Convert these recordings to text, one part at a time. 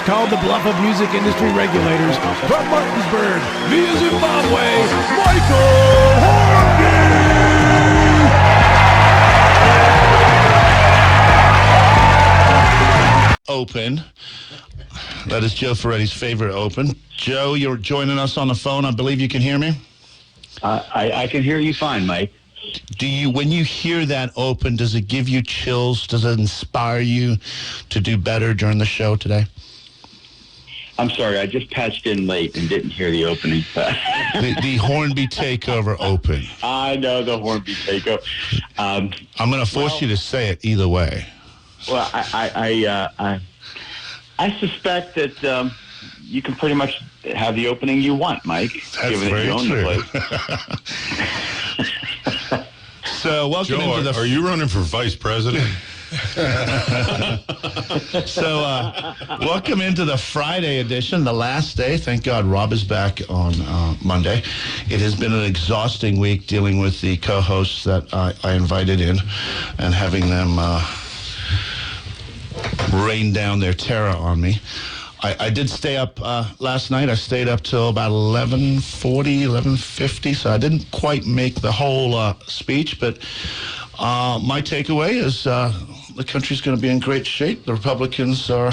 called the bluff of music industry regulators. From Martinsburg, via Zimbabwe, Michael Hornby! Open. That is Joe Ferretti's favorite open. Joe, you're joining us on the phone. I believe you can hear me. I can hear you fine, Mike. When you hear that open, does it give you chills? Does it inspire you to do better during the show today? I'm sorry, I just patched in late and didn't hear the opening. the Hornby Takeover open. I know the Hornby Takeover. I'm going to force you to say it either way. Well, I suspect that you can pretty much have the opening you want, Mike. That's given very that you own true. the place. So, welcome Joe, into the... are you running for vice president? So, welcome into the Friday edition, the last day. Thank God Rob is back on Monday. It has been an exhausting week dealing with the co-hosts that I invited in and having them rain down their terror on me. I did stay up last night. I stayed up till about 11:40, 11:50, so I didn't quite make the whole speech, but my takeaway is the country's going to be in great shape. The Republicans are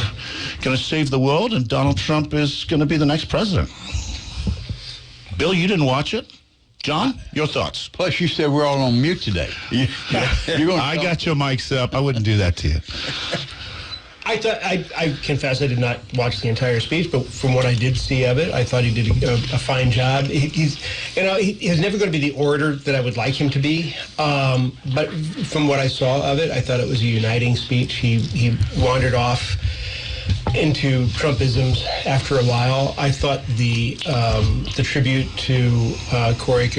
going to save the world, and Donald Trump is going to be the next president. Bill, you didn't watch it. John, your thoughts? Plus, you said we're all on mute today. I got your mics up. I wouldn't do that to you. I confess I did not watch the entire speech, but from what I did see of it, I thought he did a fine job. He's never going to be the orator that I would like him to be, but from what I saw of it, I thought it was a uniting speech. He wandered off into Trumpisms after a while. I thought the tribute to Corey,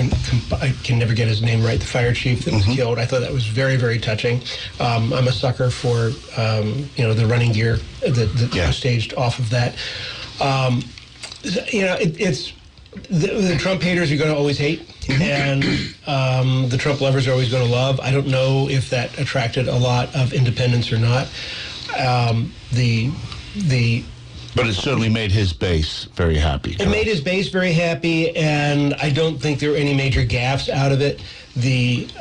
I can never get his name right, the fire chief that was killed. I thought that was very, very touching. I'm a sucker for the running gear that was staged off of that. It's the Trump haters are going to always hate, and the Trump lovers are always going to love. I don't know if that attracted a lot of independents or not. But it certainly made his base very happy. It made his base very happy, and I don't think there were any major gaffes out of it. It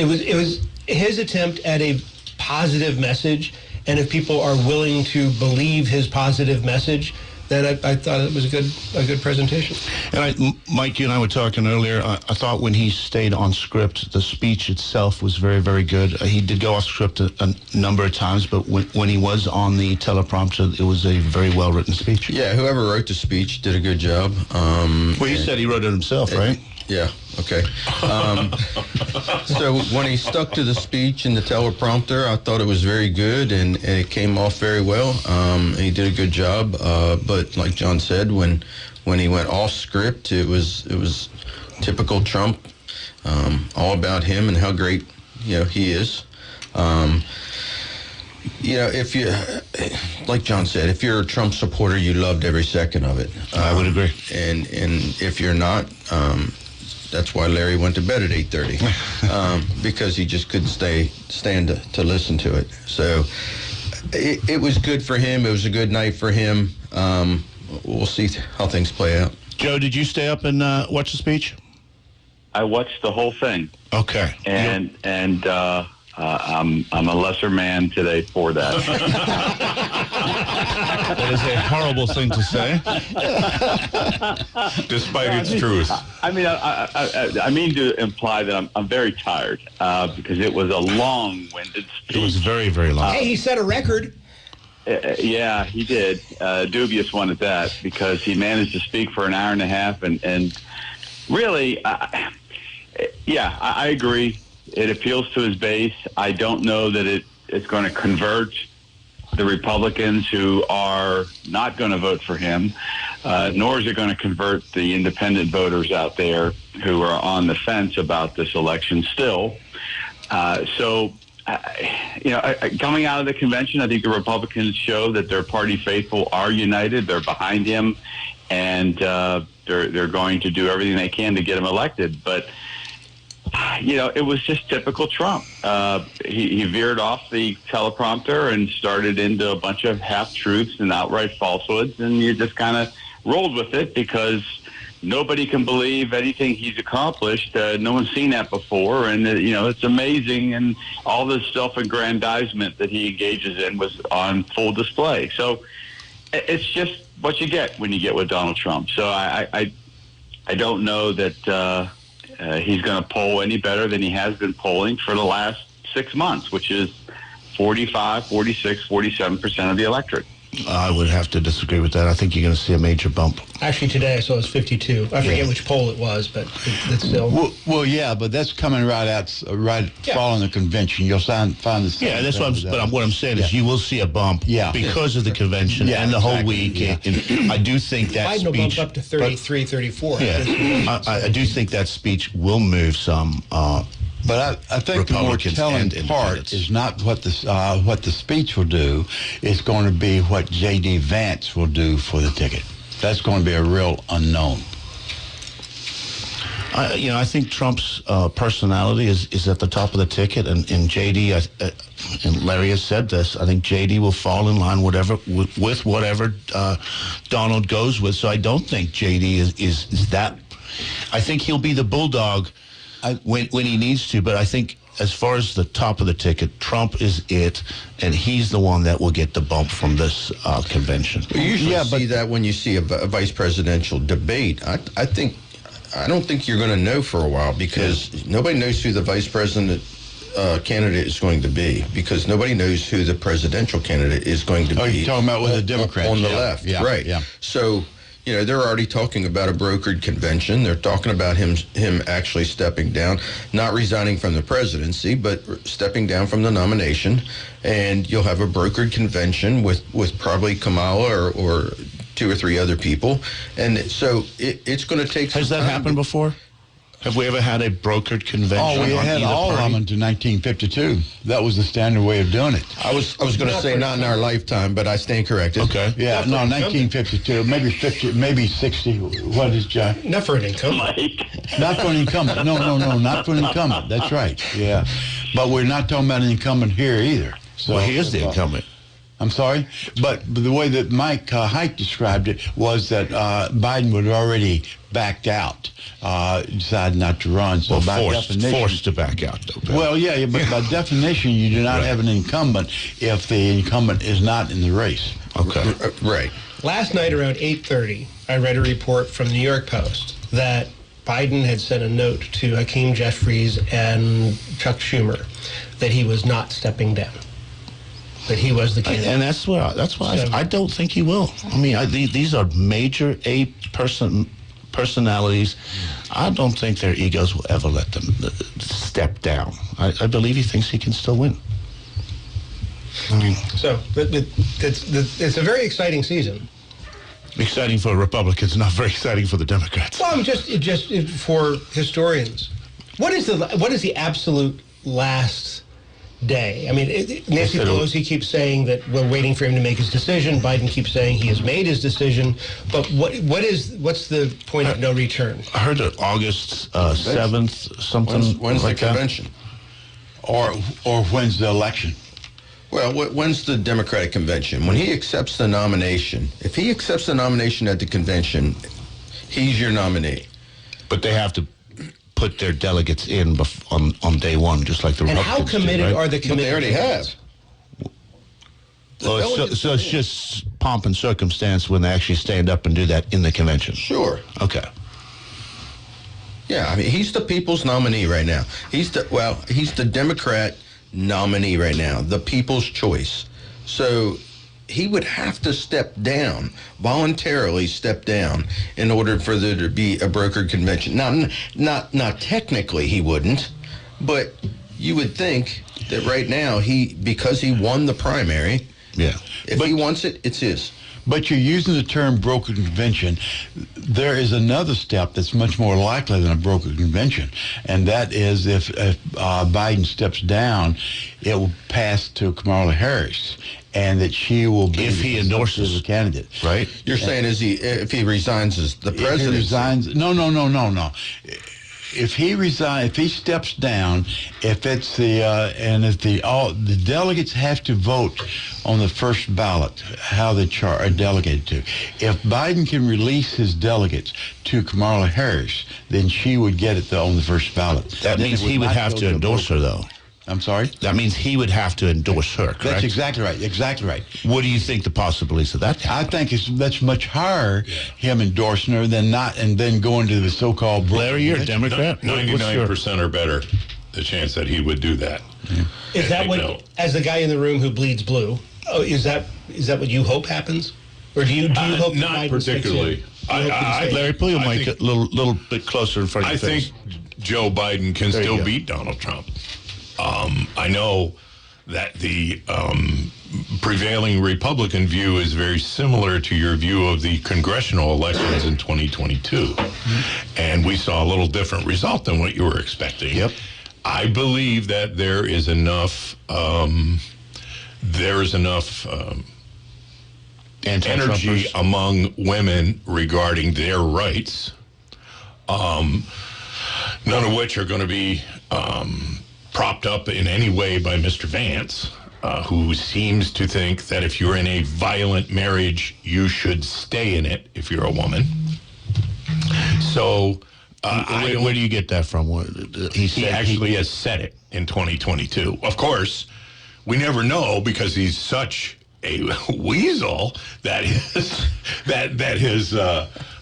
was his attempt at a positive message, and if people are willing to believe his positive message, then I thought it was a good presentation. And Mike, you and I were talking earlier. I thought when he stayed on script, the speech itself was very, very good. He did go off script a number of times, but when he was on the teleprompter, it was a very well-written speech. Yeah, whoever wrote the speech did a good job. Well, he said he wrote it himself, right? Yeah, okay. So when he stuck to the speech and the teleprompter, I thought it was very good, and it came off very well. He did a good job, but like John said, when he went off script, it was typical Trump, all about him and how great he is. If you, like John said, if you're a Trump supporter, you loved every second of it. I would agree. And if you're not, that's why Larry went to bed at 8:30, because he just couldn't stand to listen to it. So it was good for him. It was a good night for him. We'll see how things play out. Joe, did you stay up and watch the speech? I watched the whole thing. Okay. And I'm a lesser man today for that. That is a horrible thing to say. Despite its truth. I mean, I mean to imply that I'm very tired because it was a long-winded speech. It was very, very long. Hey, he set a record. Yeah, he did. Dubious one at that, because he managed to speak for an hour and a half. And really, I agree. It appeals to his base. I don't know that it's going to convert the Republicans who are not going to vote for him, nor is it going to convert the independent voters out there who are on the fence about this election still. Coming out of the convention, I think the Republicans show that their party faithful are united. They're behind him, and they're going to do everything they can to get him elected. But it was just typical Trump. He veered off the teleprompter and started into a bunch of half-truths and outright falsehoods, and you just kind of rolled with it because nobody can believe anything he's accomplished. No one's seen that before, and it's amazing. And all this self-aggrandizement that he engages in was on full display. So it's just what you get when you get with Donald Trump. So I don't know that he's going to poll any better than he has been polling for the last 6 months, which is 45, 46, 47% of the electorate. I would have to disagree with that. I think you're going to see a major bump. Actually, today I saw it was 52. I forget which poll it was, but it's still. Well, yeah, but that's coming right following the convention. You'll find the same. Yeah, that's what I'm saying is you will see a bump because of the convention and the whole week. Yeah. And I do think that Biden will speech bump up to 33, 34. Yeah, I do think that speech will move some. But I think the more Republicans telling and part independents. is not what the speech will do. It's going to be what J.D. Vance will do for the ticket. That's going to be a real unknown. I think Trump's personality is at the top of the ticket, and J.D. And Larry has said this. I think J.D. will fall in line with whatever Donald goes with. So I don't think J.D. is that. I think he'll be the bulldog when he needs to. But I think as far as the top of the ticket, Trump is it, and he's the one that will get the bump from this convention. You usually see that when you see a vice presidential debate. I don't think you're going to know for a while because nobody knows who the vice president candidate is going to be because nobody knows who the presidential candidate is going to be. Oh, you're talking about with the Democrats. On the left, right. Yeah. So, they're already talking about a brokered convention. They're talking about him actually stepping down, not resigning from the presidency, but stepping down from the nomination. And you'll have a brokered convention with probably Kamala or two or three other people. And so it's going to take some Has that time happened before? Have we ever had a brokered convention? Oh, we on had either all of party? them until 1952. That was the standard way of doing it. I was going to say not in our lifetime, but I stand corrected. Okay. Yeah, no, 1952, maybe 50, maybe 60. What is John? Not for an incumbent. Not for an incumbent. No, not for an incumbent. That's right. Yeah, but we're not talking about an incumbent here either. So, Well, he is the incumbent. I'm sorry, but the way that Mike Hike described it was that Biden would already backed out, decided not to run. So by definition, forced to back out, though. Bill. Well, yeah, but by definition, you do not have an incumbent if the incumbent is not in the race. Okay. Right. Last night around 8:30, I read a report from the New York Post that Biden had sent a note to Hakeem Jeffries and Chuck Schumer that he was not stepping down. That he was the candidate. And that's why I don't think he will. I mean, these are major personalities. I don't think their egos will ever let them step down. I believe he thinks he can still win. I mean, So it's a very exciting season. exciting for Republicans, not very exciting for the Democrats. Well, just for historians, what is the absolute last day? I mean, Nancy Pelosi keeps saying that we're waiting for him to make his decision. Biden keeps saying he has made his decision. But what's the point of no return? I heard that August 7th, something When's like the convention? Or when's the election? Well, when's the Democratic convention? When he accepts the nomination, if he accepts the nomination at the convention, he's your nominee. But they have to put their delegates in on day one, just like the And Republicans how committed do, right? are the But committee? they already have. So it's just pomp and circumstance when they actually stand up and do that in the convention. Sure. Okay. Yeah, I mean, he's the people's nominee right now. He's the Democrat nominee right now, the people's choice. So he would have to voluntarily step down in order for there to be a brokered convention. Now, not technically he wouldn't, but you would think that right now because he won the primary, if he wants it, it's his. But you're using the term brokered convention. There is another step that's much more likely than a brokered convention, and that is if Biden steps down, it will pass to Kamala Harris, and that she will be If he endorses the candidate. Right? You're saying if he resigns as the If he president? resigns, no. if he resigns, if he steps down, if it's the delegates have to vote on the first ballot, how they are delegated to. If Biden can release his delegates to Kamala Harris, then she would get it on the first ballot. That means he would have to endorse her, though. I'm sorry? That means he would have to endorse her, correct? That's exactly right. Exactly right. What do you think the possibilities of that I happening? think that's much higher, him endorsing her, than not, and then going to the so-called... Larry, you're a Democrat. 99% or better, the chance that he would do that. Is that I what, know. as the guy in the room who bleeds blue, is that what you hope happens? Or do you hope that Not Biden particularly. sticks in? You hope that he stays? Larry, pull your I mic think- a little bit closer in front of I your face. think Joe Biden can There you still go. beat Donald Trump. I know that the prevailing Republican view is very similar to your view of the congressional elections in 2022. And we saw a little different result than what you were expecting. Yep. I believe that there is enough energy Anti-Trumpers. among women regarding their rights, none of which are going to be propped up in any way by Mr. Vance, who seems to think that if you're in a violent marriage, you should stay in it if you're a woman. So Where do you get that from? he actually has said it in 2022. Of course, we never know because he's such a weasel that his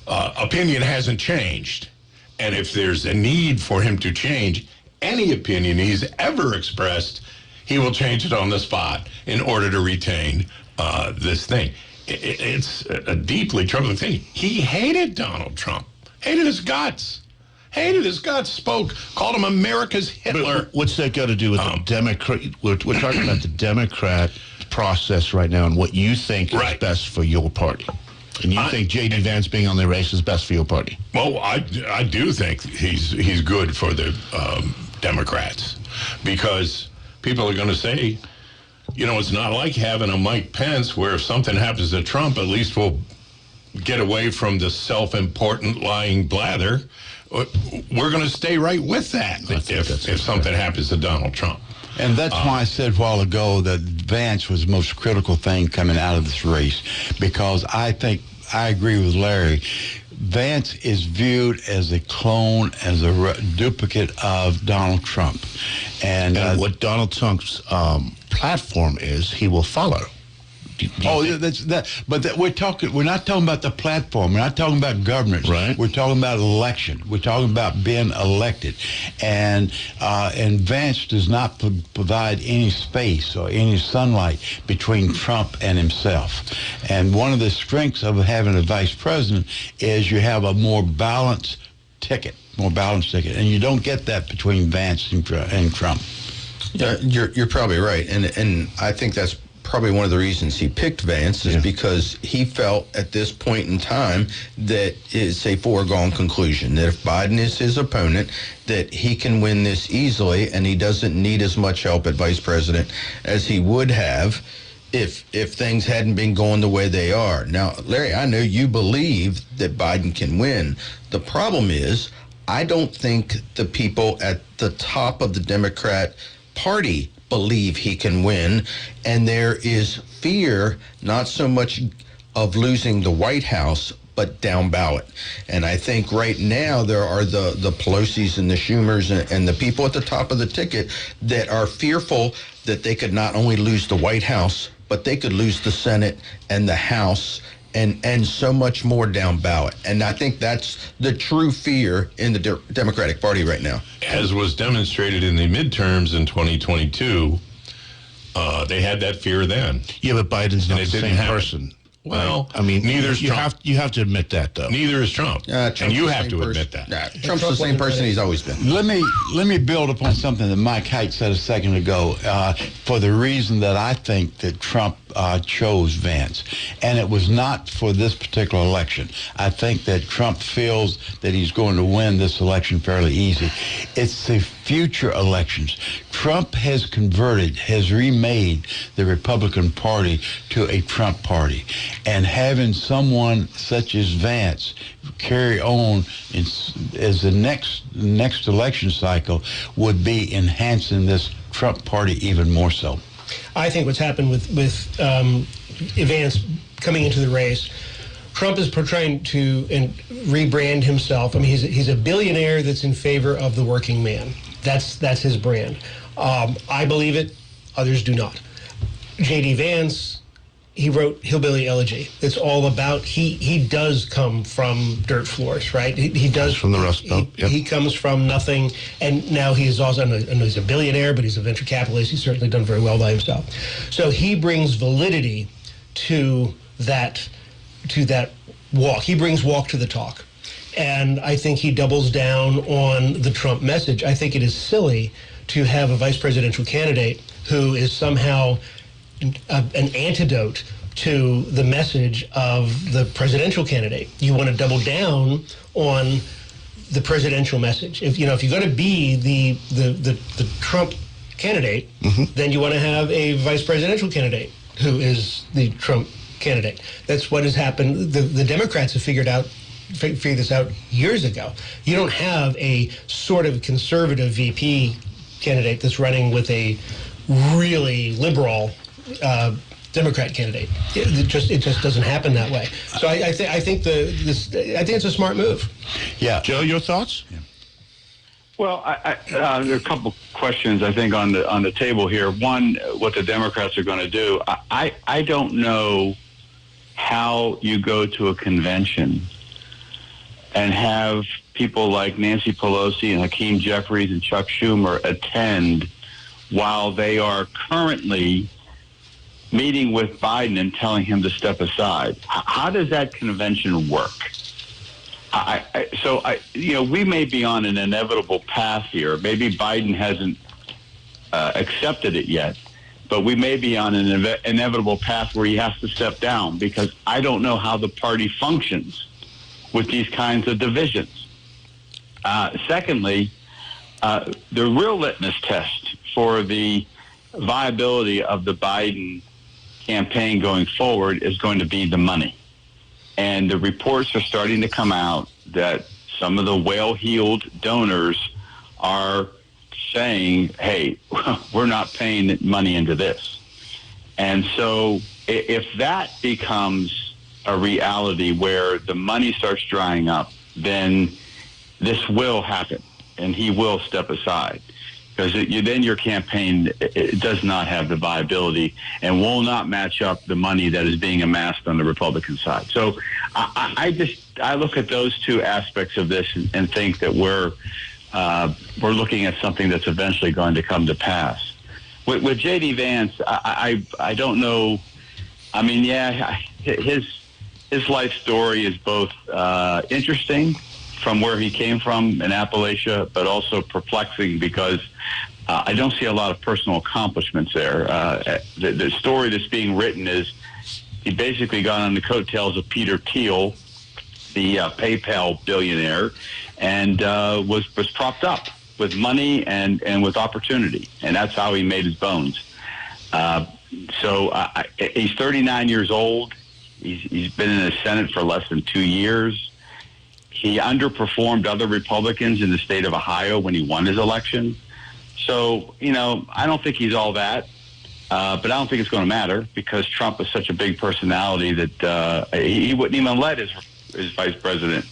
opinion hasn't changed. And if there's a need for him to change any opinion he's ever expressed, he will change it on the spot in order to retain this thing. It's a deeply troubling thing. He hated Donald Trump, hated his guts. Called him America's Hitler. But what's that got to do with the Democrat? We're talking about the Democrat process right now and what you think is Right. best for your party. And you think J.D. Vance being on the race is best for your party? Well, I do think he's good for the Democrats because people are going to say, it's not like having a Mike Pence where if something happens to Trump, at least we'll get away from the self-important lying blather. We're going to stay right with that if something happens to Donald Trump. And that's why I said a while ago that Vance was the most critical thing coming out of this race, because I think I agree with Larry. Vance is viewed as a clone, as a duplicate of Donald Trump. And what Donald Trump's platform is, he will follow. that's that. But we're not talking about the platform. We're not talking about government. Right. We're talking about election. We're talking about being elected, and Vance does not provide any space or any sunlight between Trump and himself. And one of the strengths of having a vice president is you have a more balanced ticket, and you don't get that between Vance and Trump. Yeah, you're probably right, and I think that's probably one of the reasons he picked Vance is because he felt at this point in time that it's a foregone conclusion that if Biden is his opponent, that he can win this easily, and he doesn't need as much help at vice president as he would have if things hadn't been going the way they are. Now, Larry, I know you believe that Biden can win. The problem is, I don't think the people at the top of the Democrat Party believe he can win, and there is fear not so much of losing the White House but down ballot. And I think right now there are the Pelosi's and the Schumers and the people at the top of the ticket that are fearful that they could not only lose the White House, but they could lose the Senate and the House and so much more down ballot. And I think that's the true fear in the Democratic Party right now. As was demonstrated in the midterms in 2022, they had that fear then. Yeah, but Biden's not And it the didn't same happen. person. Well, I mean, neither is you Trump. you have to admit that, though. Neither is Trump. Trump's and you the have same to person. admit that. Nah, Trump's the same person he's always been. Let me build upon something that Mike Hite said a second ago. For the reason that I think that Trump chose Vance, and it was not for this particular election. I think that Trump feels that he's going to win this election fairly easy. It's the future elections. Trump has remade the Republican Party to a Trump party. And having someone such as Vance carry on as the next election cycle would be enhancing this Trump party even more so. I think what's happened with Vance coming into the race, Trump is trying to rebrand himself. I mean, he's a billionaire that's in favor of the working man. That's his brand. I believe it. Others do not. J.D. Vance, he wrote Hillbilly Elegy. It's all about, he does come from dirt floors, right? He does. From the Rust Belt, yep. He comes from nothing, and now he's also, I know he's a billionaire, but he's a venture capitalist. He's certainly done very well by himself. So he brings validity to that walk. He brings walk to the talk. And I think he doubles down on the Trump message. I think it is silly to have a vice presidential candidate who is somehow an antidote to the message of the presidential candidate. You want to double down on the presidential message. If you're going to be the Trump candidate, then you want to have a vice presidential candidate who is the Trump candidate. That's what has happened. The Democrats have figured this out years ago. You don't have a sort of conservative VP candidate that's running with a really liberal Democrat candidate. It just doesn't happen that way. So I think it's a smart move. Yeah, Joe, your thoughts? Yeah. Well, there are a couple questions I think on the table here. One, what the Democrats are going to do. I don't know how you go to a convention and have people like Nancy Pelosi and Hakeem Jeffries and Chuck Schumer attend while they are currently meeting with Biden and telling him to step aside. How does that convention work? We may be on an inevitable path here. Maybe Biden hasn't accepted it yet, but we may be on an inevitable path where he has to step down, because I don't know how the party functions with these kinds of divisions. Secondly, the real litmus test for the viability of the Biden campaign going forward is going to be the money. And the reports are starting to come out that some of the well-heeled donors are saying, hey, we're not paying money into this. And so if that becomes a reality where the money starts drying up, then this will happen, and he will step aside. Because then your campaign it does not have the viability and will not match up the money that is being amassed on the Republican side. So I look at those two aspects of this and think that we're looking at something that's eventually going to come to pass. With J.D. Vance, I don't know. I mean, yeah, his life story is both interesting from where he came from in Appalachia, but also perplexing because I don't see a lot of personal accomplishments there. The story that's being written is he basically got on the coattails of Peter Thiel, the PayPal billionaire, and was propped up with money and with opportunity, and that's how he made his bones. He's 39 years old. He's been in the Senate for less than 2 years. He underperformed other Republicans in the state of Ohio when he won his election. So, I don't think he's all that, but I don't think it's going to matter because Trump is such a big personality that he wouldn't even let his vice president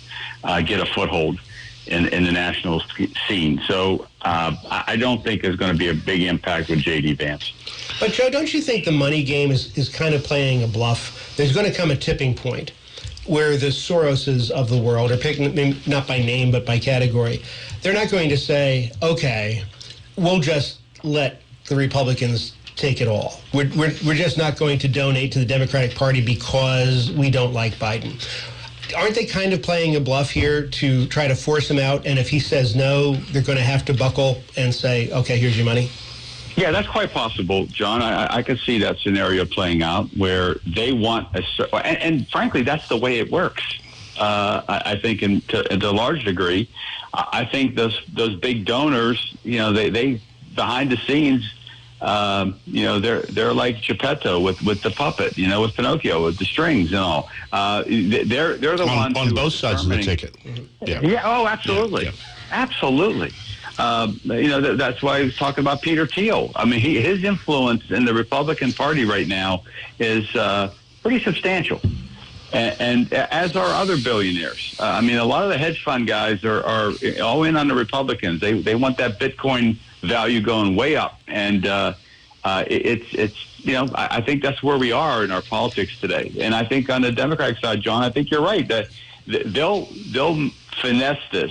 get a foothold in the national scene. So I don't think there's going to be a big impact with J.D. Vance. But, Joe, don't you think the money game is kind of playing a bluff? There's going to come a tipping point where the Soroses of the world are picking, not by name, but by category. They're not going to say, okay, we'll just let the Republicans take it all. We're just not going to donate to the Democratic Party because we don't like Biden. Aren't they kind of playing a bluff here to try to force him out? And if he says no, they're going to have to buckle and say, okay, here's your money? Yeah, that's quite possible, John. I can see that scenario playing out where they want and frankly, that's the way it works. I think to a large degree, I think those big donors, they behind the scenes, they're like Geppetto with the puppet, with Pinocchio, with the strings and all. They're the ones on who both sides of the ticket. Yeah. Oh, absolutely. Yeah. Absolutely. That's why he was talking about Peter Thiel. I mean, his influence in the Republican Party right now is pretty substantial. And as are other billionaires. A lot of the hedge fund guys are all in on the Republicans. They want that Bitcoin value going way up. And I think that's where we are in our politics today. And I think on the Democratic side, John, I think you're right that they'll finesse this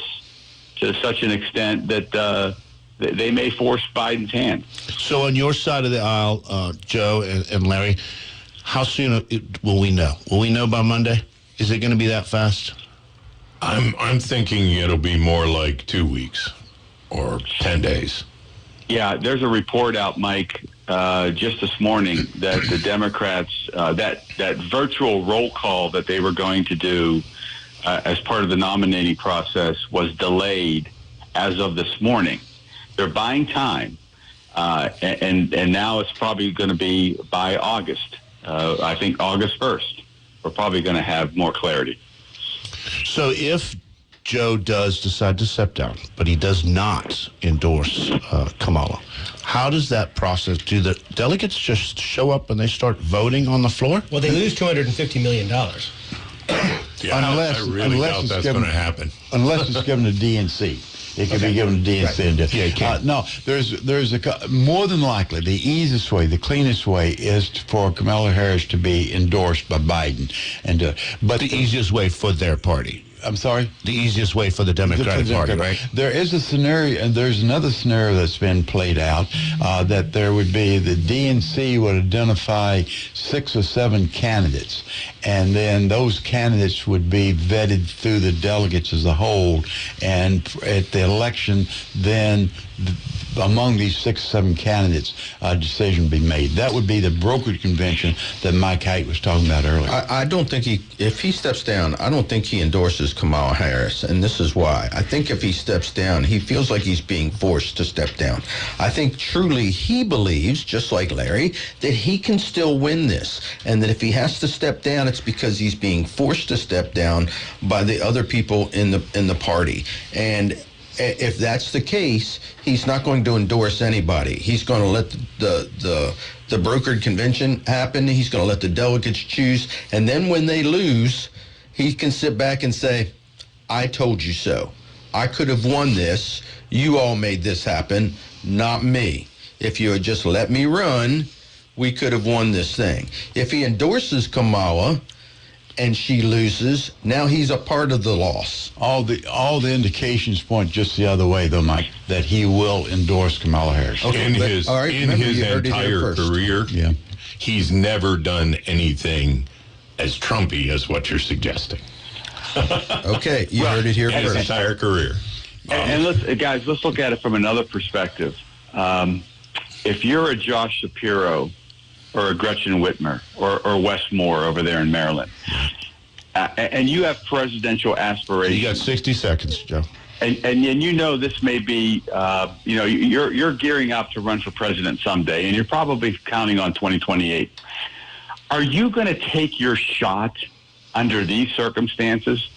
to such an extent that they may force Biden's hand. So on your side of the aisle, Joe and Larry, how soon will we know? Will we know by Monday? Is it going to be that fast? I'm thinking it'll be more like 2 weeks or 10 days. Yeah, there's a report out, Mike, just this morning that the Democrats, that virtual roll call that they were going to do as part of the nominating process was delayed as of this morning. They're buying time, and now it's probably going to be by August. I think August 1st. We're probably going to have more clarity. So if Joe does decide to step down, but he does not endorse Kamala, how does that process? Do the delegates just show up and they start voting on the floor? Well, they lose $250 million. Yeah, Unless- I really unless doubt it's that's given- going to happen. Unless it's given to DNC. It can be given to DNC. And Yeah, it can. No, there's more than likely the easiest way, the cleanest way is for Kamala Harris to be endorsed by Biden, but The easiest way for their party. I'm sorry. The easiest way for the Democratic Party, right? There is a scenario, and there's another scenario that's been played out, that there would be the DNC would identify 6 or 7 candidates, and then those candidates would be vetted through the delegates as a whole, and at the election, then among these 6 or 7 candidates, a decision be made. That would be the brokered convention that Mike Haight was talking about earlier. I don't think if he steps down, I don't think he endorses Kamala Harris, and this is why. I think if he steps down, he feels like he's being forced to step down. I think truly he believes, just like Larry, that he can still win this, and that if he has to step down, it's because he's being forced to step down by the other people in the party. And if that's the case, he's not going to endorse anybody. He's going to let the brokered convention happen. He's going to let the delegates choose. And then when they lose, he can sit back and say, I told you so. I could have won this. You all made this happen, not me. If you had just let me run, we could have won this thing. If he endorses Kamala and she loses, now he's a part of the loss. All the indications point just the other way, though, Mike, that he will endorse Kamala Harris. Okay, In but- his all right, remember, you heard it here entire first. career, Yeah. he's never done anything as Trumpy as what you're suggesting. Okay, you heard it here His first. entire career. And let's look at it from another perspective. If you're a Josh Shapiro or a Gretchen Whitmer or Wes Moore over there in Maryland, and you have presidential aspirations. You got 60 seconds, Joe. And you know this may be, you're gearing up to run for president someday, and you're probably counting on 2028. Are you going to take your shot under these circumstances?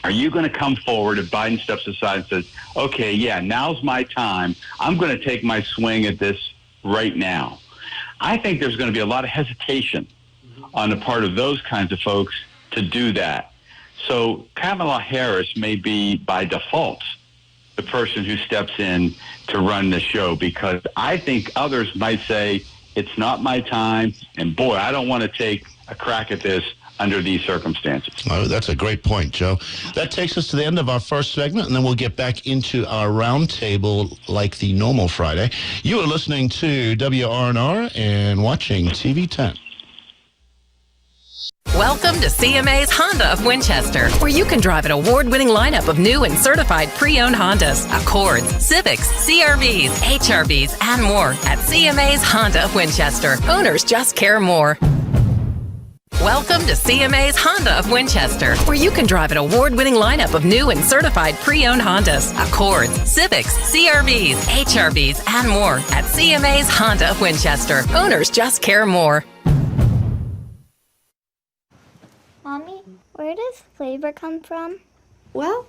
Are you going to come forward if Biden steps aside and says, okay, yeah, now's my time. I'm going to take my swing at this right now. I think there's going to be a lot of hesitation on the part of those kinds of folks to do that. So Kamala Harris may be, by default, the person who steps in to run the show, because I think others might say, it's not my time, and boy, I don't want to take a crack at this under these circumstances. Oh, that's a great point, Joe. That takes us to the end of our first segment, and then we'll get back into our roundtable like the normal Friday. You are listening to WRNR and watching TV 10. Welcome to CMA's Honda of Winchester, where you can drive an award-winning lineup of new and certified pre-owned Hondas, Accords, Civics, CRVs, HRVs, and more at CMA's Honda of Winchester. Owners just care more. Welcome to CMA's Honda of Winchester, where you can drive an award-winning lineup of new and certified pre-owned Hondas, Accords, Civics, CRVs, HRVs, and more at CMA's Honda of Winchester. Owners just care more. Mommy, where does flavor come from? Well,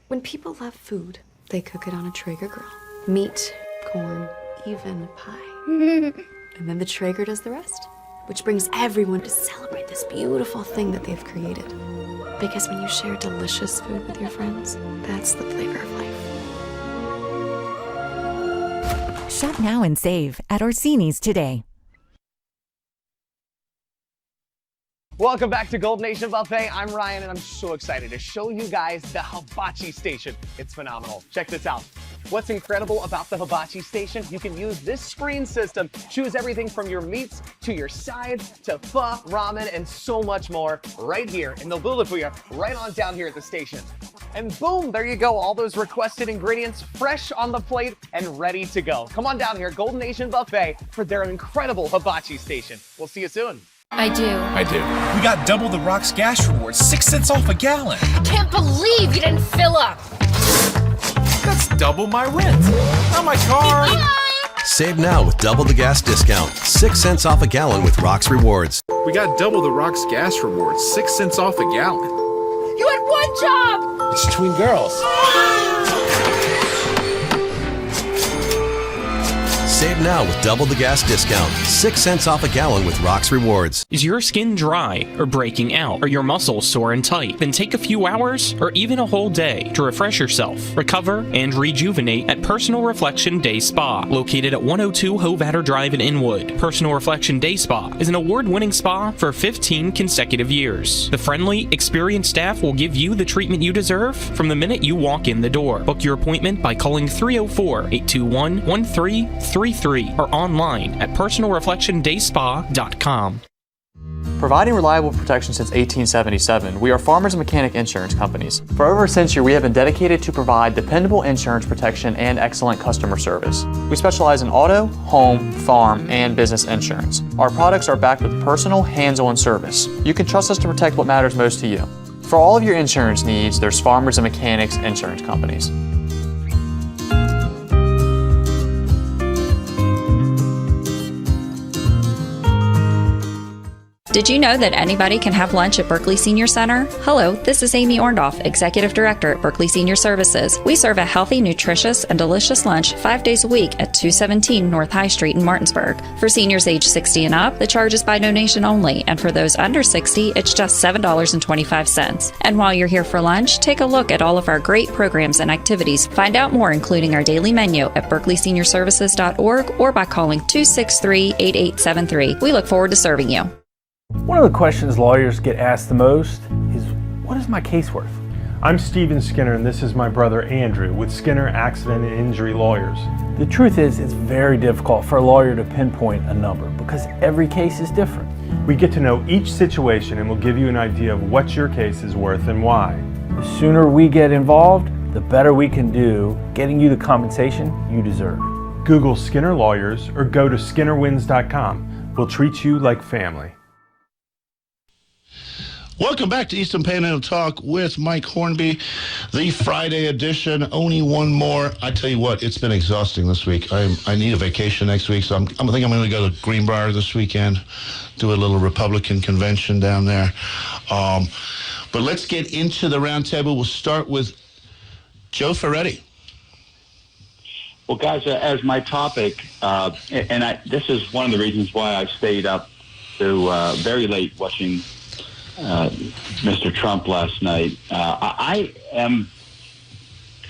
when people love food, they cook it on a Traeger grill. Meat, corn, even pie. And then the Traeger does the rest, which brings everyone to celebrate this beautiful thing that they've created. Because when you share delicious food with your friends, that's the flavor of life. Shop now and save at Orsini's today. Welcome back to Gold Nation Buffet. I'm Ryan, and I'm so excited to show you guys the hibachi station. It's phenomenal. Check this out. What's incredible about the hibachi station, you can use this screen system, choose everything from your meats to your sides to pho, ramen, and so much more right here. And they'll build it for you right on down here at the station. And boom, there you go. All those requested ingredients fresh on the plate and ready to go. Come on down here, Golden Nation Buffet, for their incredible hibachi station. We'll see you soon. I do. We got double the Rock's gas rewards, 6 cents off a gallon. Can't believe you didn't fill up. That's double my rent. Not my car. Save now with double the gas discount. 6 cents off a gallon with Rock's Rewards. We got double the Rock's gas rewards, 6 cents off a gallon. You had one job. It's between girls. Save now with double the gas discount. 6 cents off a gallon with Rock's Rewards. Is your skin dry or breaking out? Are your muscles sore and tight? Then take a few hours or even a whole day to refresh yourself, recover, and rejuvenate at Personal Reflection Day Spa. Located at 102 Hovatter Drive in Inwood, Personal Reflection Day Spa is an award-winning spa for 15 consecutive years. The friendly, experienced staff will give you the treatment you deserve from the minute you walk in the door. Book your appointment by calling 304-821-1333 or online at personalreflectiondayspa.com. Providing reliable protection since 1877, we are Farmers and Mechanic Insurance Companies. For over a century, we have been dedicated to provide dependable insurance protection and excellent customer service. We specialize in auto, home, farm, and business insurance. Our products are backed with personal, hands-on service. You can trust us to protect what matters most to you. For all of your insurance needs, there's Farmers and Mechanics Insurance Companies. Did you know that anybody can have lunch at Berkeley Senior Center? Hello, this is Amy Orndorff, Executive Director at Berkeley Senior Services. We serve a healthy, nutritious, and delicious lunch 5 days a week at 217 North High Street in Martinsburg. For seniors age 60 and up, the charge is by donation only, and for those under 60, it's just $7.25. And while you're here for lunch, take a look at all of our great programs and activities. Find out more, including our daily menu, at berkeleyseniorservices.org or by calling 263-8873. We look forward to serving you. One of the questions lawyers get asked the most is, what is my case worth? I'm Steven Skinner, and this is my brother Andrew with Skinner Accident and Injury Lawyers. The truth is, it's very difficult for a lawyer to pinpoint a number because every case is different. We get to know each situation and we'll give you an idea of what your case is worth and why. The sooner we get involved, the better we can do getting you the compensation you deserve. Google Skinner Lawyers or go to skinnerwins.com. We'll treat you like family. Welcome back to Eastern Panhandle Talk with Mike Hornby, the Friday edition. Only one more. I tell you what, it's been exhausting this week. I need a vacation next week, so I think I'm going to go to Greenbrier this weekend, do a little Republican convention down there. But let's get into the roundtable. We'll start with Joe Ferretti. Well, guys, as my topic, this is one of the reasons why I stayed up to very late watching Mr. Trump last night. I am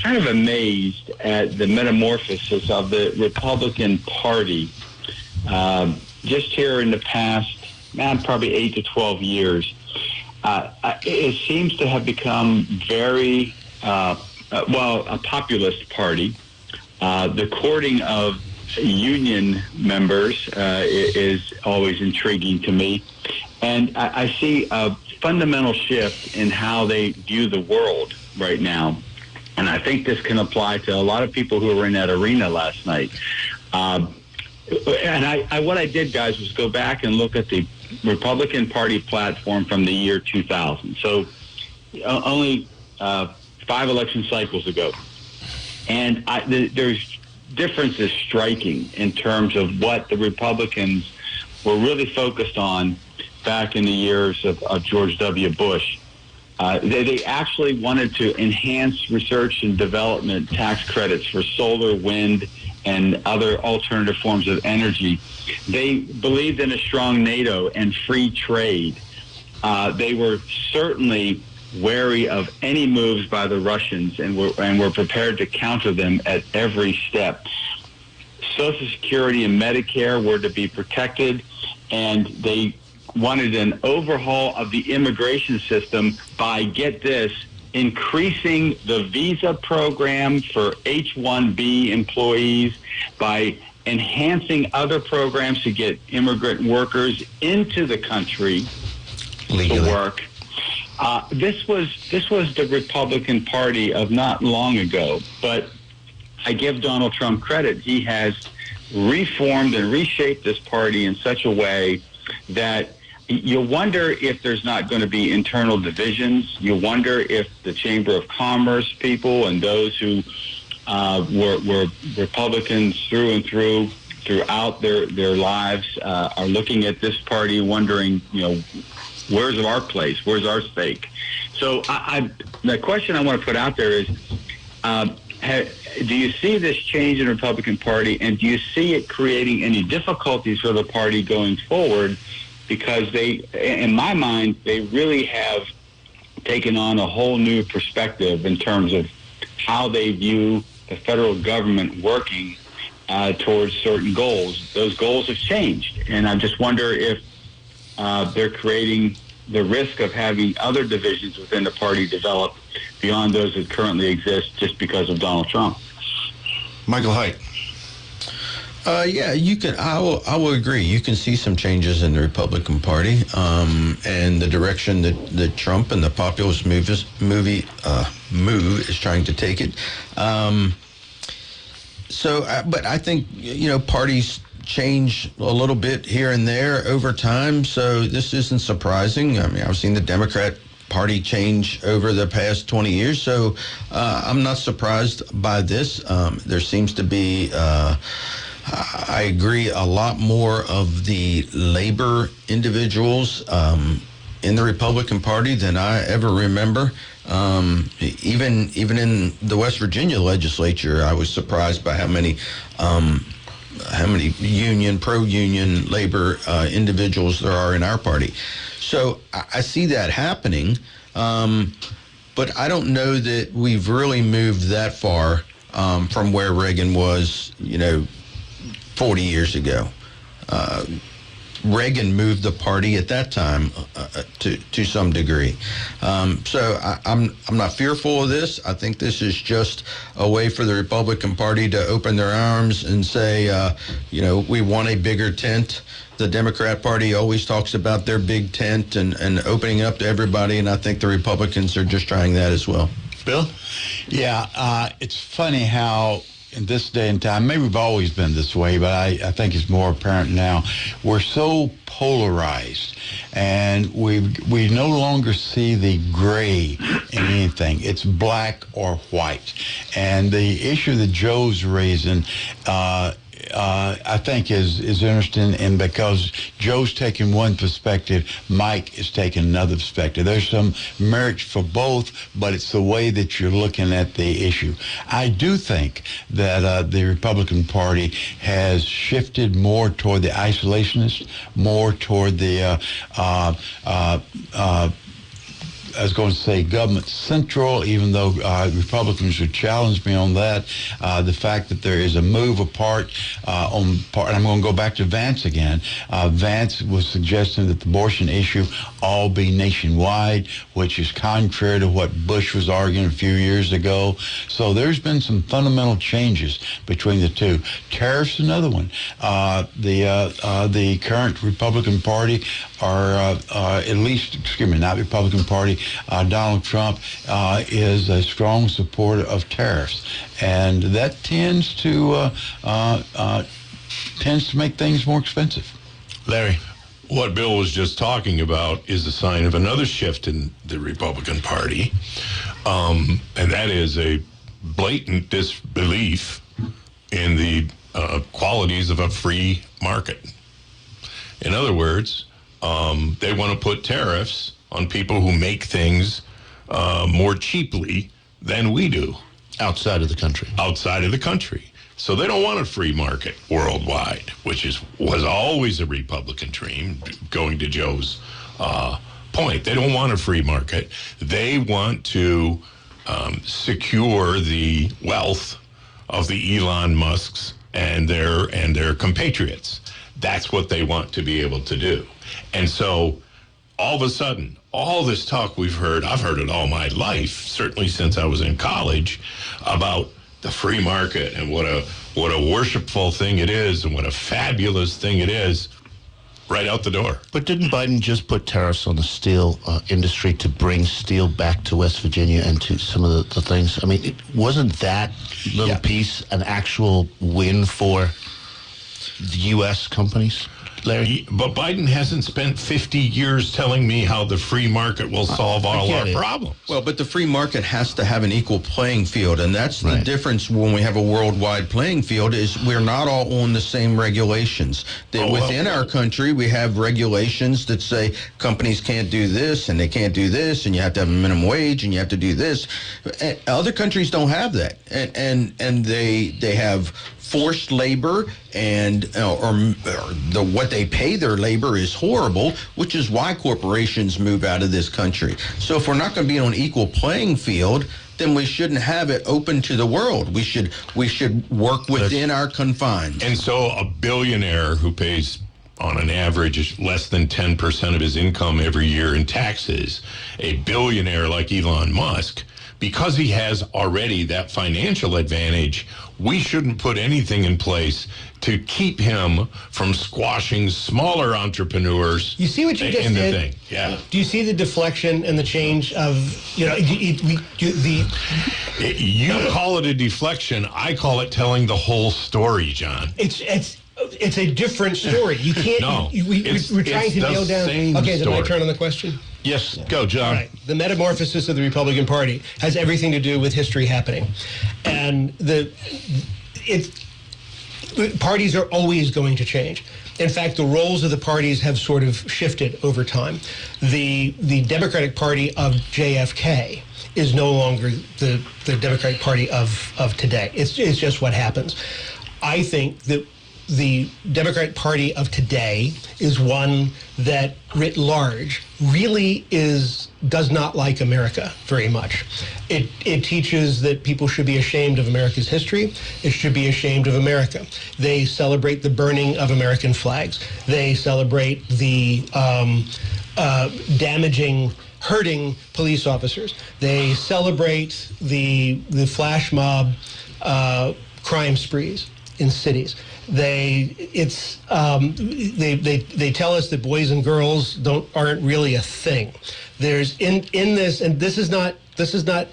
kind of amazed at the metamorphosis of the Republican Party just here in the past, probably 8 to 12 years. It seems to have become very, a populist party. The courting of union members is always intriguing to me. And I see a fundamental shift in how they view the world right now. And I think this can apply to a lot of people who were in that arena last night. What I did, guys, was go back and look at the Republican Party platform from the year 2000. So only 5 election cycles ago. And there's differences striking in terms of what the Republicans were really focused on back in the years of George W. Bush. They actually wanted to enhance research and development tax credits for solar, wind, and other alternative forms of energy. They believed in a strong NATO and free trade. They were certainly wary of any moves by the Russians and were prepared to counter them at every step. Social Security and Medicare were to be protected, and they wanted an overhaul of the immigration system by, get this, increasing the visa program for H-1B employees, by enhancing other programs to get immigrant workers into the country legally to work. This was the Republican Party of not long ago, but I give Donald Trump credit. He has reformed and reshaped this party in such a way that you wonder if there's not going to be internal divisions. You wonder if the Chamber of Commerce people and those who were Republicans through and through throughout their lives are looking at this party wondering, where's our place? Where's our stake? So the question I want to put out there is, do you see this change in the Republican Party, and do you see it creating any difficulties for the party going forward? Because in my mind, they really have taken on a whole new perspective in terms of how they view the federal government working towards certain goals. Those goals have changed, and I just wonder if they're creating the risk of having other divisions within the party develop beyond those that currently exist just because of Donald Trump. Michael Haidt. Yeah, you can. I will agree. You can see some changes in the Republican Party and the direction that Trump and the populist move is trying to take it. But I think parties change a little bit here and there over time. So this isn't surprising. I mean, I've seen the Democrat Party change over the past 20 years. So I'm not surprised by this. There seems to be. I agree, a lot more of the labor individuals in the Republican Party than I ever remember. Even in the West Virginia legislature, I was surprised by how many pro-union labor individuals there are in our party. So I see that happening, but I don't know that we've really moved that far from where Reagan was, 40 years ago. Reagan moved the party at that time to some degree. So I'm not fearful of this. I think this is just a way for the Republican Party to open their arms and say, we want a bigger tent. The Democrat Party always talks about their big tent and opening up to everybody, and I think the Republicans are just trying that as well. Bill? Yeah, it's funny how in this day and time, maybe we've always been this way, but I think it's more apparent now. We're so polarized, and we no longer see the gray in anything. It's black or white. And the issue that Joe's raising, I think is interesting, and because Joe's taking one perspective, Mike is taking another perspective. There's some merit for both, but it's the way that you're looking at the issue. I do think that the Republican Party has shifted more toward the isolationist, more toward the I was going to say government central, even though Republicans would challenge me on that. The fact that there is a move apart and I'm going to go back to Vance again. Vance was suggesting that the abortion issue all be nationwide, which is contrary to what Bush was arguing a few years ago. So there's been some fundamental changes between the two. Tariffs, another one. The current Republican Party not Republican Party, Donald Trump is a strong supporter of tariffs, and that tends to make things more expensive. Larry. What Bill was just talking about is a sign of another shift in the Republican Party, and that is a blatant disbelief in the qualities of a free market. In other words, they want to put tariffs on people who make things more cheaply than we do. Outside of the country. Outside of the country. So they don't want a free market worldwide, which was always a Republican dream, going to Joe's point. They don't want a free market. They want to secure the wealth of the Elon Musks and their compatriots. That's what they want to be able to do. And so all of a sudden, all this talk we've heard, I've heard it all my life, certainly since I was in college, about the free market and what a worshipful thing it is and what a fabulous thing it is, right out the door. But didn't Biden just put tariffs on the steel industry to bring steel back to West Virginia and to some of the things? I mean, wasn't that little piece an actual win for the U.S. companies? Larry? But Biden hasn't spent 50 years telling me how the free market will solve all our problems. Well, but the free market has to have an equal playing field, and that's the difference when we have a worldwide playing field is we're not all on the same regulations. Within our country, we have regulations that say companies can't do this, and they can't do this, and you have to have a minimum wage, and you have to do this. And other countries don't have that, and they have forced labor, and what they pay their labor is horrible, which is why corporations move out of this country. So if we're not going to be on an equal playing field, then we shouldn't have it open to the world. We should work within our confines. And so a billionaire who pays on an average less than 10% of his income every year in taxes, a billionaire like Elon Musk, because he has already that financial advantage, we shouldn't put anything in place to keep him from squashing smaller entrepreneurs. You see what you just did? Yeah. Do you see the deflection and the change of, you call it a deflection. I call it telling the whole story, John. It's a different story. You can't. No, we're trying to nail down. Okay, then my turn on the question. Yes, go, John. All right. The metamorphosis of the Republican Party has everything to do with history happening, and parties are always going to change. In fact, the roles of the parties have sort of shifted over time. The Democratic Party of JFK is no longer the Democratic Party of today. It's just what happens. I think that the Democratic Party of today is one that, writ large, really does not like America very much. It teaches that people should be ashamed of America's history. It should be ashamed of America. They celebrate the burning of American flags. They celebrate the hurting police officers. They celebrate the flash mob crime sprees in cities. They tell us that boys and girls aren't really a thing. There's in this, and this is not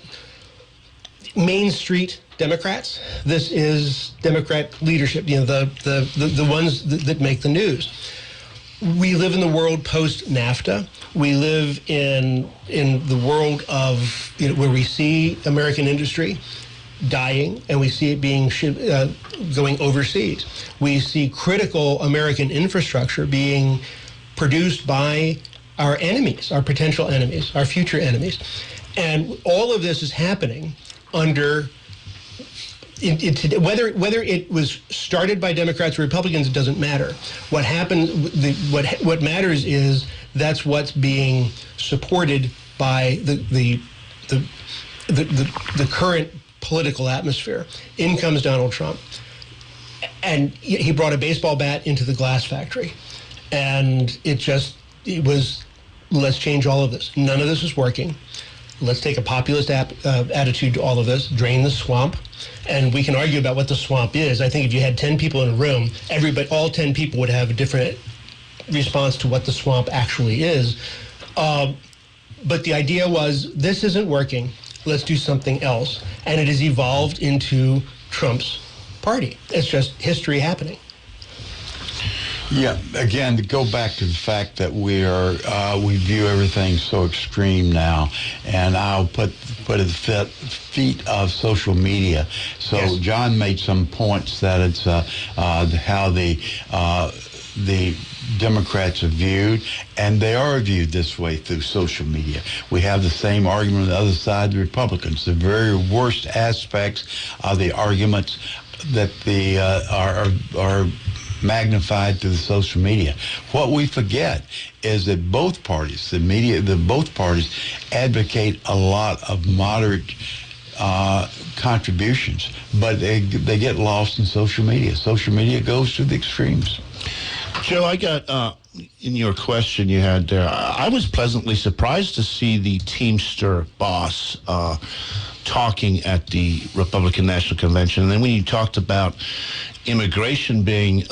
Main Street Democrats. This is Democrat leadership. The ones that make the news. We live in the world post NAFTA. We live in the world of where we see American industry dying, and we see it being going overseas. We see critical American infrastructure being produced by our enemies, our potential enemies, our future enemies. And all of this is happening under, whether it was started by Democrats or Republicans, it doesn't matter. What happens, what matters is that's what's being supported by the current political atmosphere. In comes Donald Trump, and he brought a baseball bat into the glass factory, and it was, let's change all of this. None of this is working. Let's take a populist attitude to all of this, drain the swamp, and we can argue about what the swamp is. I think if you had 10 people in a room, all 10 people would have a different response to what the swamp actually is. But the idea was, this isn't working. Let's do something else. And it has evolved into Trump's party. It's just history happening. Yeah, again, to go back to the fact that we view everything so extreme now, and I'll put it at the feet of social media. So yes. John made some points that it's how the Democrats are viewed, and they are viewed this way through social media. We have the same argument on the other side, the Republicans. The very worst aspects of the arguments that are magnified through the social media. What we forget is that both parties, both parties advocate a lot of moderate contributions, but they get lost in social media. Social media goes to the extremes. Joe, I got in your question you had there, I was pleasantly surprised to see the Teamster boss talking at the Republican National Convention. And then when you talked about immigration being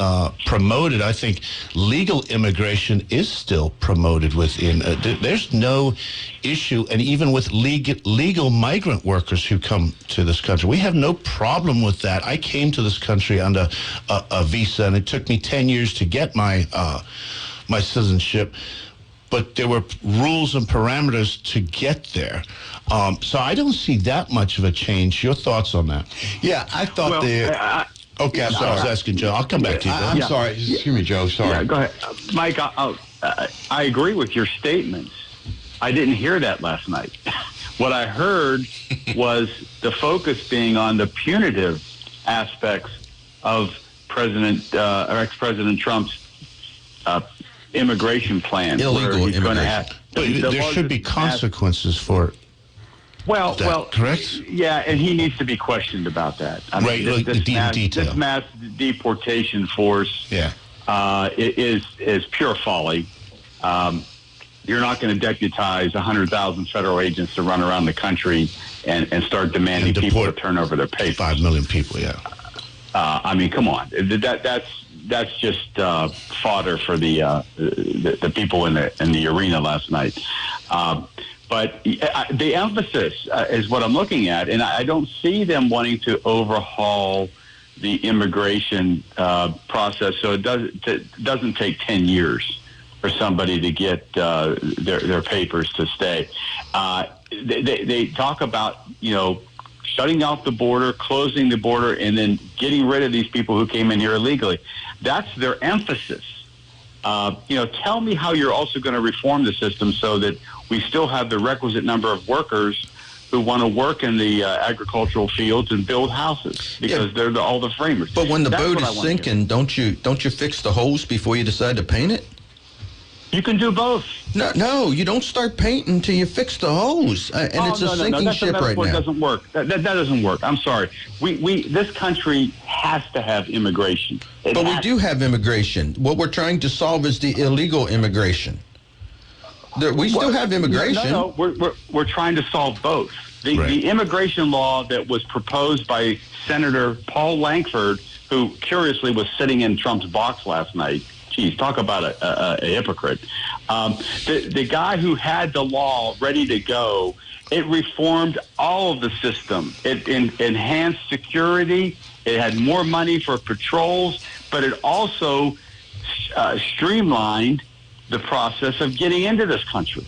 promoted, I think legal immigration is still promoted within. There's no issue, and even with legal migrant workers who come to this country, we have no problem with that. I came to this country under a visa, and it took me 10 years to get my my citizenship. But there were rules and parameters to get there. So I don't see that much of a change. Your thoughts on that? Yeah, I thought okay, I'm sorry. I was asking Joe. I'll come back to you. I'm sorry. Excuse me, Joe. Sorry. Yeah, go ahead. Mike, I agree with your statements. I didn't hear that last night. What I heard was the focus being on the punitive aspects of or ex-President Trump's immigration plan. Illegal immigration. There should be consequences for it. Well, correct? Yeah, and he needs to be questioned about that. I mean, this mass deportation force is pure folly. You're not going to deputize 100,000 federal agents to run around the country and start demanding people to turn over their papers. 5 million people, yeah. I mean, come on. That's just fodder for the people in the arena last night. But the emphasis is what I'm looking at, and I don't see them wanting to overhaul the immigration process. So it doesn't take 10 years for somebody to get their papers to stay. They talk about, shutting off the border, closing the border, and then getting rid of these people who came in here illegally. That's their emphasis. Tell me how you're also going to reform the system so that we still have the requisite number of workers who want to work in the agricultural fields and build houses because they're all the framers. But when the boat is sinking, don't you fix the holes before you decide to paint it? You can do both. No, you don't start painting until you fix the hose. It's a sinking ship right now. That doesn't work. That doesn't work. I'm sorry. This country has to have immigration. But we do have immigration. What we're trying to solve is the illegal immigration. We still have immigration. No, we're trying to solve both. The immigration law that was proposed by Senator Paul Lankford, who curiously was sitting in Trump's box last night. Geez, talk about a hypocrite. The guy who had the law ready to go, it reformed all of the system. It enhanced security. It had more money for patrols, but it also streamlined the process of getting into this country.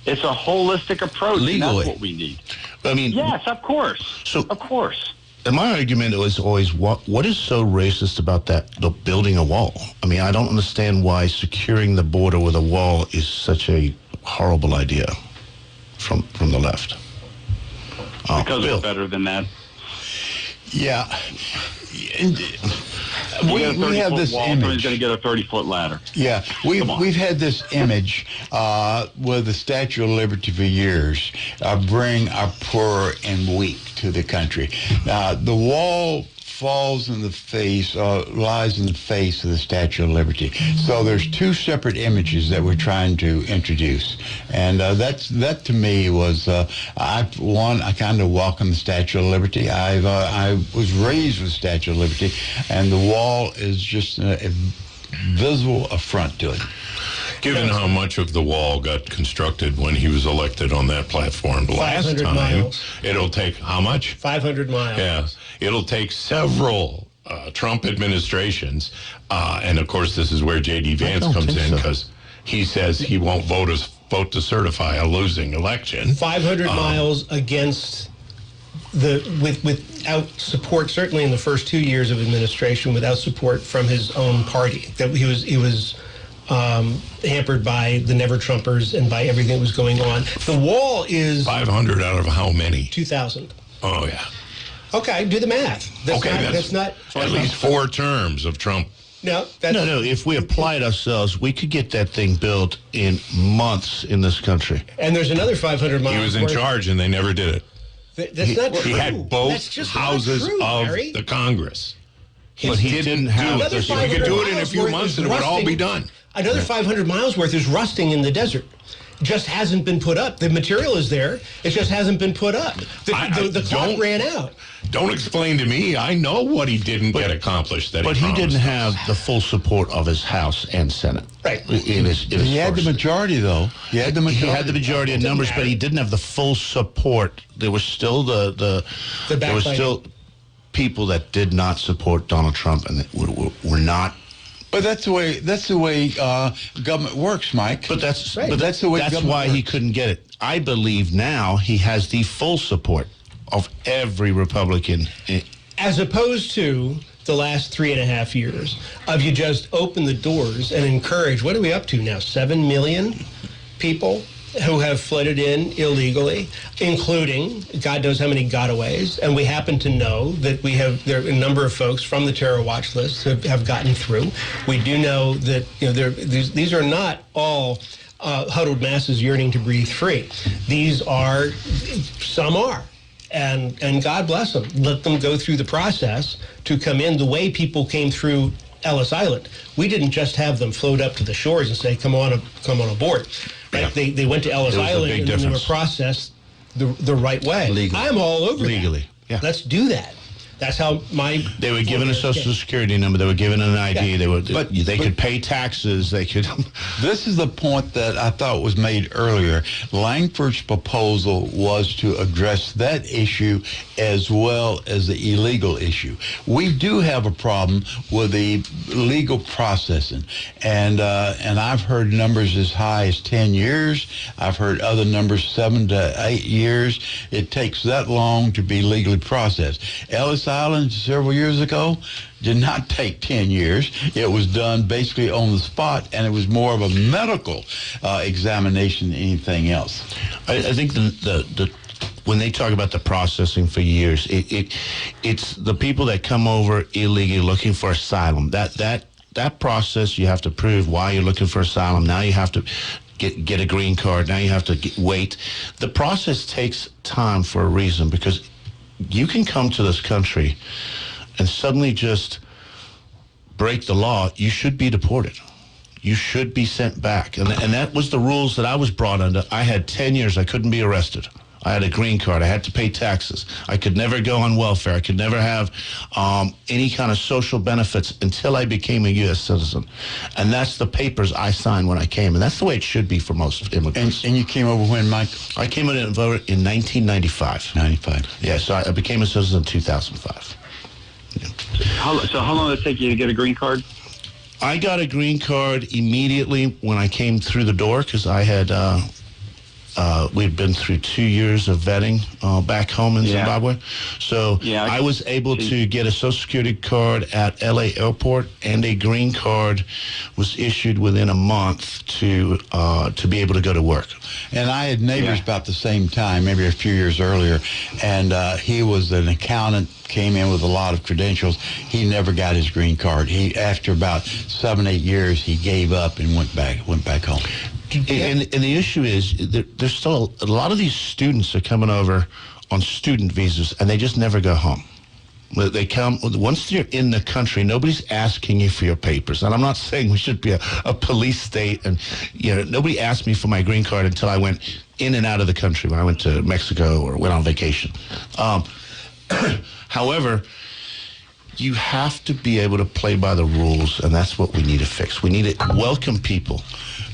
It's a holistic approach. Legally. And that's what we need. I mean, yes, of course. Of course. And my argument was always, what is so racist about the building a wall? I mean, I don't understand why securing the border with a wall is such a horrible idea from the left. Because we're better than that. Yeah. We have this image. He's going to get a 30-foot ladder. Yeah, we've had this image with the Statue of Liberty for years, bring our poor and weak to the country. The wall falls in the face, lies in the face of the Statue of Liberty. So there's two separate images that we're trying to introduce, and that to me was I kind of welcome the Statue of Liberty. I was raised with the Statue of Liberty, and the wall is just a visible affront to it. Given how much of the wall got constructed when he was elected on that platform last time, it'll take how much? 500 miles. Yeah. It'll take several Trump administrations, and of course this is where J.D. Vance comes in because he says he won't vote to certify a losing election. 500 miles against without support, certainly in the first 2 years of administration, without support from his own party. That he was hampered by the Never Trumpers and by everything that was going on. The wall is 500 out of how many? 2,000. Oh yeah. Okay, do the math. That's not at least 4 terms of Trump. No. No. If we applied ourselves, we could get that thing built in months in this country. And there's another 500 miles. He was in charge, and they never did it. That's not true. He had both That's just houses not true, of Larry. the Congress. But he didn't have. Another He could do it in a few 500 months, miles and it would all rusting. be done. Another 500 miles worth is rusting in the desert. Just hasn't been put up. The material is there. It just hasn't been put up. The clock ran out. Don't explain to me. I know what he didn't get accomplished. But he didn't have the full support of his House and Senate. Right. He had the majority, though. He had the majority of numbers, but he didn't have the full support. There was still there was still people that did not support Donald Trump and that were not. But that's the way government works, Mike. But that's right. But that's why he couldn't get it. I believe now he has the full support of every Republican. As opposed to the last 3.5 years of you just open the doors and encourage. What are we up to now? 7 million people who have flooded in illegally, including God knows how many gotaways. And we happen to know that there are a number of folks from the terror watch list have gotten through. We do know that these are not all huddled masses yearning to breathe free. Some are. And God bless them. Let them go through the process to come in the way people came through Ellis Island. We didn't just have them float up to the shores and say, come on aboard. Right? Yeah. They went to Ellis Island and they were processed the right way. Legally. I'm all over legally. That. Yeah. Let's do that. That's how they were given a social security number. They were given an ID. Yeah. They could pay taxes. They could. This is the point that I thought was made earlier. Langford's proposal was to address that issue as well as the illegal issue. We do have a problem with the legal processing, and I've heard numbers as high as 10 years. I've heard other numbers 7 to 8 years. It takes that long to be legally processed. Ellis Island several years ago did not take 10 years. It was done basically on the spot, and it was more of a medical examination than anything else. I think when they talk about the processing for years, it's the people that come over illegally looking for asylum. That process, you have to prove why you're looking for asylum. Now you have to get a green card. Now you have to wait. The process takes time for a reason, because you can come to this country and suddenly just break the law. You should be deported. You should be sent back. And that was the rules that I was brought under. I had 10 years. I couldn't be arrested. I had a green card. I had to pay taxes. I could never go on welfare. I could never have any kind of social benefits until I became a U.S. citizen. And that's the papers I signed when I came. And that's the way it should be for most immigrants. And you came over when, Mike? I came in and voted in 1995. 95. Yeah, so I became a citizen in 2005. Yeah. So how long did it take you to get a green card? I got a green card immediately when I came through the door, because I had... we'd been through 2 years of vetting back home in Zimbabwe. So I was able to get a Social Security card at L.A. Airport, and a green card was issued within a month to be able to go to work. And I had neighbors about the same time, maybe a few years earlier, and he was an accountant, came in with a lot of credentials. He never got his green card. After about 7, 8 years, he gave up and went back home. And the issue is, there's still a lot of these students are coming over on student visas, and they just never go home. They come, once you're in the country, nobody's asking you for your papers. And I'm not saying we should be a police state, and nobody asked me for my green card until I went in and out of the country, when I went to Mexico or went on vacation. However, you have to be able to play by the rules, and that's what we need to fix. We need to welcome people.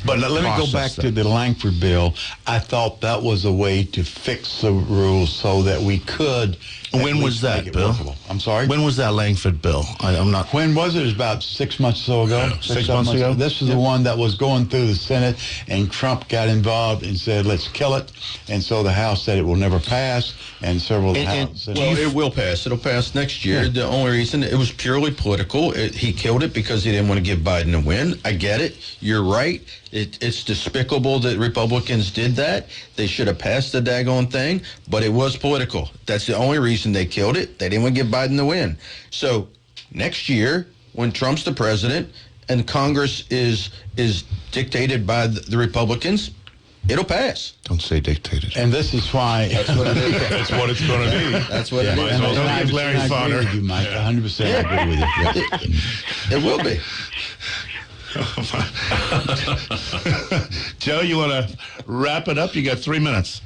But let me go back to the Langford bill. I thought that was a way to fix the rules so that we could. When was that, Bill? Workable. I'm sorry? When was that Langford bill? I'm not. When was it? It was about 6 months or so ago. Yeah, 6 months ago? This is the one that was going through the Senate, and Trump got involved and said, let's kill it. And so the House said it will never pass, and several of the House said, well, it will pass. It'll pass next year. Yeah. The only reason, it was purely political. He killed it because he didn't want to give Biden a win. I get it. You're right. It's despicable that Republicans did that. They should have passed the daggone thing, but it was political. That's the only reason they killed it. They didn't want to give Biden the win. So next year, when Trump's the president and Congress is dictated by the Republicans, it'll pass. Don't say dictated. And this is why. That's what it is. That's what it's going to be. That's what it is. And I give Larry agree fodder. with you, Mike. 100% agree with you. It will be. Joe, you want to wrap it up? You got 3 minutes.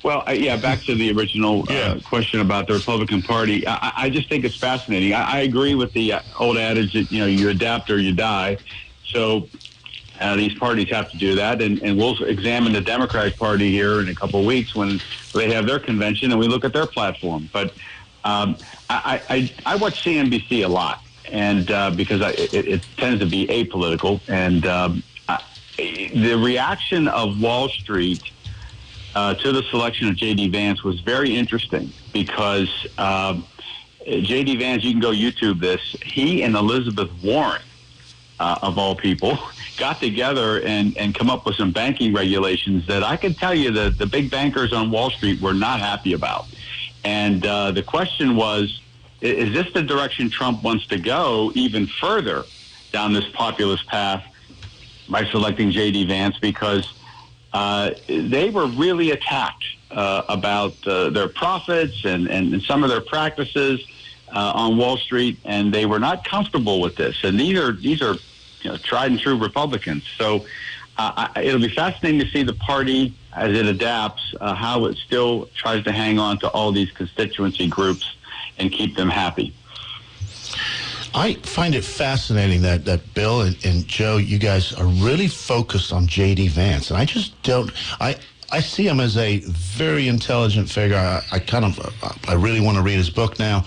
Well, yeah, back to the original question about the Republican Party. I just think it's fascinating. I agree with the old adage that, you adapt or you die. So these parties have to do that. And we'll examine the Democratic Party here in a couple of weeks when they have their convention and we look at their platform. But I watch CNBC a lot. And because it tends to be apolitical, and the reaction of Wall Street to the selection of J.D. Vance was very interesting because J.D. Vance, you can go YouTube this, he and Elizabeth Warren, of all people, got together and come up with some banking regulations that I can tell you that the big bankers on Wall Street were not happy about. And the question was, is this the direction Trump wants to go even further down this populist path by selecting J.D. Vance? Because they were really attacked about their profits and some of their practices on Wall Street, and they were not comfortable with this. And these are tried and true Republicans. So it'll be fascinating to see the party as it adapts, how it still tries to hang on to all these constituency groups and keep them happy. I find it fascinating that Bill and Joe, you guys are really focused on J.D. Vance. And I just don't, I see him as a very intelligent figure. I really want to read his book now.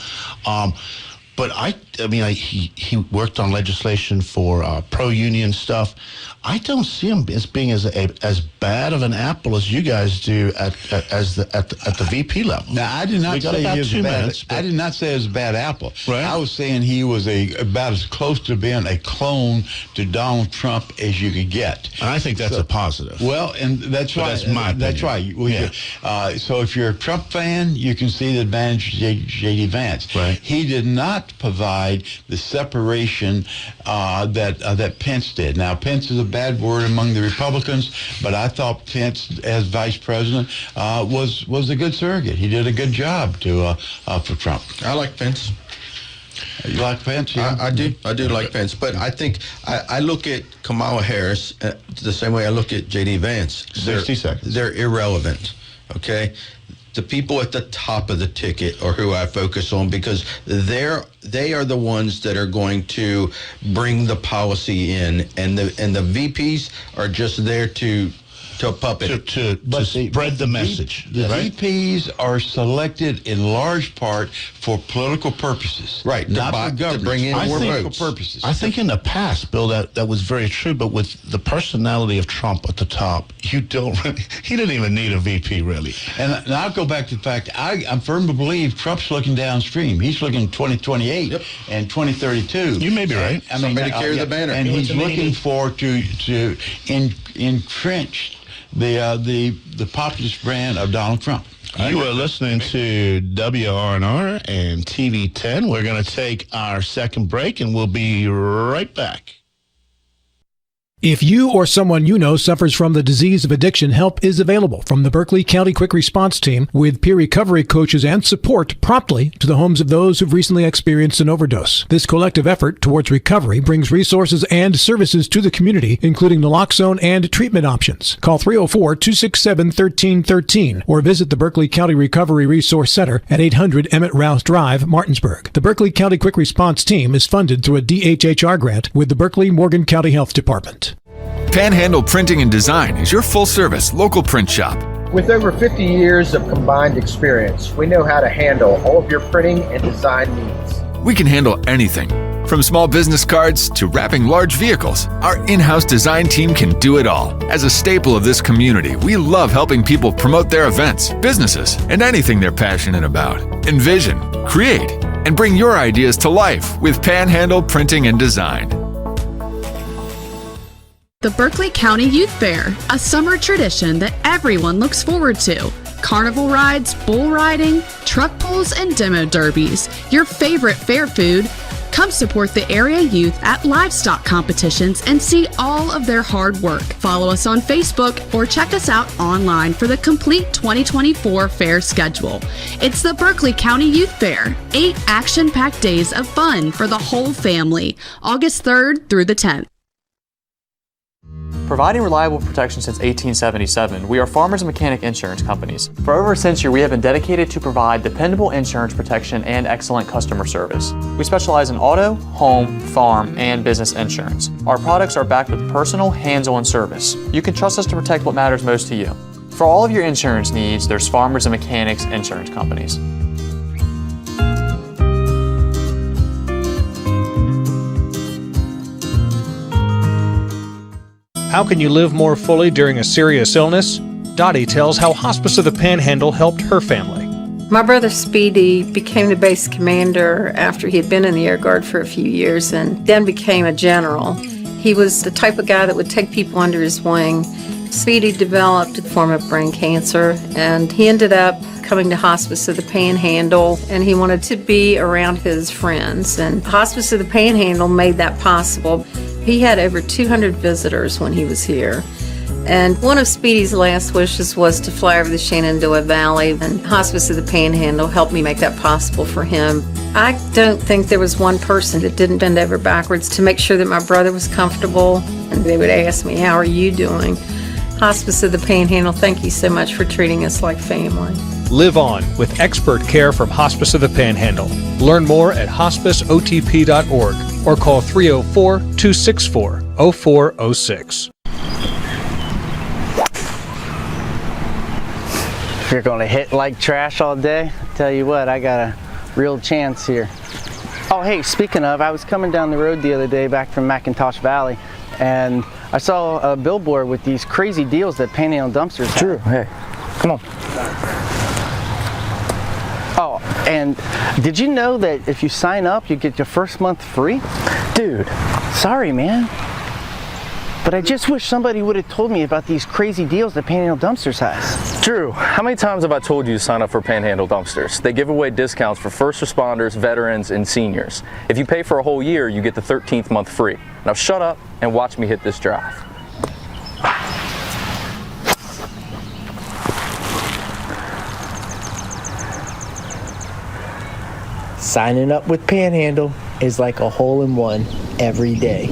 But he worked on legislation for pro-union stuff. I don't see him as being as bad of an apple as you guys do at the VP level. Now, I did not say he was bad. I did not say it was a bad apple. Right. I was saying he was about as close to being a clone to Donald Trump as you could get. And I think that's a positive. Well, and that's right. That's my opinion. That's right. So if you're a Trump fan, you can see the advantage of J.D. Vance. Right. He did not provide the separation that Pence did. Now, Pence is a bad word among the Republicans, but I thought Pence, as vice president, was a good surrogate. He did a good job for Trump. I like Pence. You like Pence? Yeah? I do like Pence, but I think I look at Kamala Harris the same way I look at J.D. Vance. 60 seconds. They're irrelevant, okay? The people at the top of the ticket are who I focus on because they are the ones that are going to bring the policy in, and the VPs are just there to puppet to spread the message. The right? VPs are selected in large part for political purposes, right? Not for government. To bring in more political votes. Purposes. I think in the past, Bill, that was very true. But with the personality of Trump at the top, he didn't even need a VP really. And I'll go back to the fact I'm firm to believe Trump's looking downstream. He's looking 2028 and 2032. You may be right. Somebody carry the banner, and he's looking for to entrench the populist brand of Donald Trump. You are listening to WRNR and TV 10. We're going to take our second break, and we'll be right back. If you or someone you know suffers from the disease of addiction, help is available from the Berkeley County Quick Response Team with peer recovery coaches and support promptly to the homes of those who've recently experienced an overdose. This collective effort towards recovery brings resources and services to the community, including naloxone and treatment options. Call 304-267-1313 or visit the Berkeley County Recovery Resource Center at 800 Emmett Rouse Drive, Martinsburg. The Berkeley County Quick Response Team is funded through a DHHR grant with the Berkeley Morgan County Health Department. Panhandle Printing and Design is your full-service local print shop. With over 50 years of combined experience, we know how to handle all of your printing and design needs. We can handle anything, from small business cards to wrapping large vehicles. Our in-house design team can do it all. As a staple of this community, we love helping people promote their events, businesses, and anything they're passionate about. Envision, create, and bring your ideas to life with Panhandle Printing and Design. The Berkeley County Youth Fair, a summer tradition that everyone looks forward to. Carnival rides, bull riding, truck pulls, and demo derbies. Your favorite fair food. Come support the area youth at livestock competitions and see all of their hard work. Follow us on Facebook or check us out online for the complete 2024 fair schedule. It's the Berkeley County Youth Fair, 8 action-packed days of fun for the whole family, August 3rd through the 10th. Providing reliable protection since 1877, we are Farmers and Mechanic Insurance Companies. For over a century, we have been dedicated to provide dependable insurance protection and excellent customer service. We specialize in auto, home, farm, and business insurance. Our products are backed with personal, hands-on service. You can trust us to protect what matters most to you. For all of your insurance needs, there's Farmers and Mechanics Insurance Companies. How can you live more fully during a serious illness? Dottie tells how Hospice of the Panhandle helped her family. My brother Speedy became the base commander after he had been in the Air Guard for a few years and then became a general. He was the type of guy that would take people under his wing. Speedy developed a form of brain cancer, and he ended up coming to Hospice of the Panhandle, and he wanted to be around his friends, and Hospice of the Panhandle made that possible. He had over 200 visitors when he was here. And one of Speedy's last wishes was to fly over the Shenandoah Valley, and Hospice of the Panhandle helped me make that possible for him. I don't think there was one person that didn't bend over backwards to make sure that my brother was comfortable, and they would ask me, "How are you doing?" Hospice of the Panhandle, thank you so much for treating us like family. Live on with expert care from Hospice of the Panhandle. Learn more at hospiceotp.org or call 304-264-0406. If you're going to hit like trash all day, I tell you what, I got a real chance here. Oh, hey, speaking of, I was coming down the road the other day back from McIntosh Valley, and I saw a billboard with these crazy deals that Panhandle Dumpsters have. True. Hey, come on. Oh, and did you know that if you sign up, you get your first month free? Dude, sorry, man. But I just wish somebody would have told me about these crazy deals that Panhandle Dumpsters has. Drew, how many times have I told you to sign up for Panhandle Dumpsters? They give away discounts for first responders, veterans, and seniors. If you pay for a whole year, you get the 13th month free. Now shut up and watch me hit this drive. Signing up with Panhandle is like a hole-in-one every day.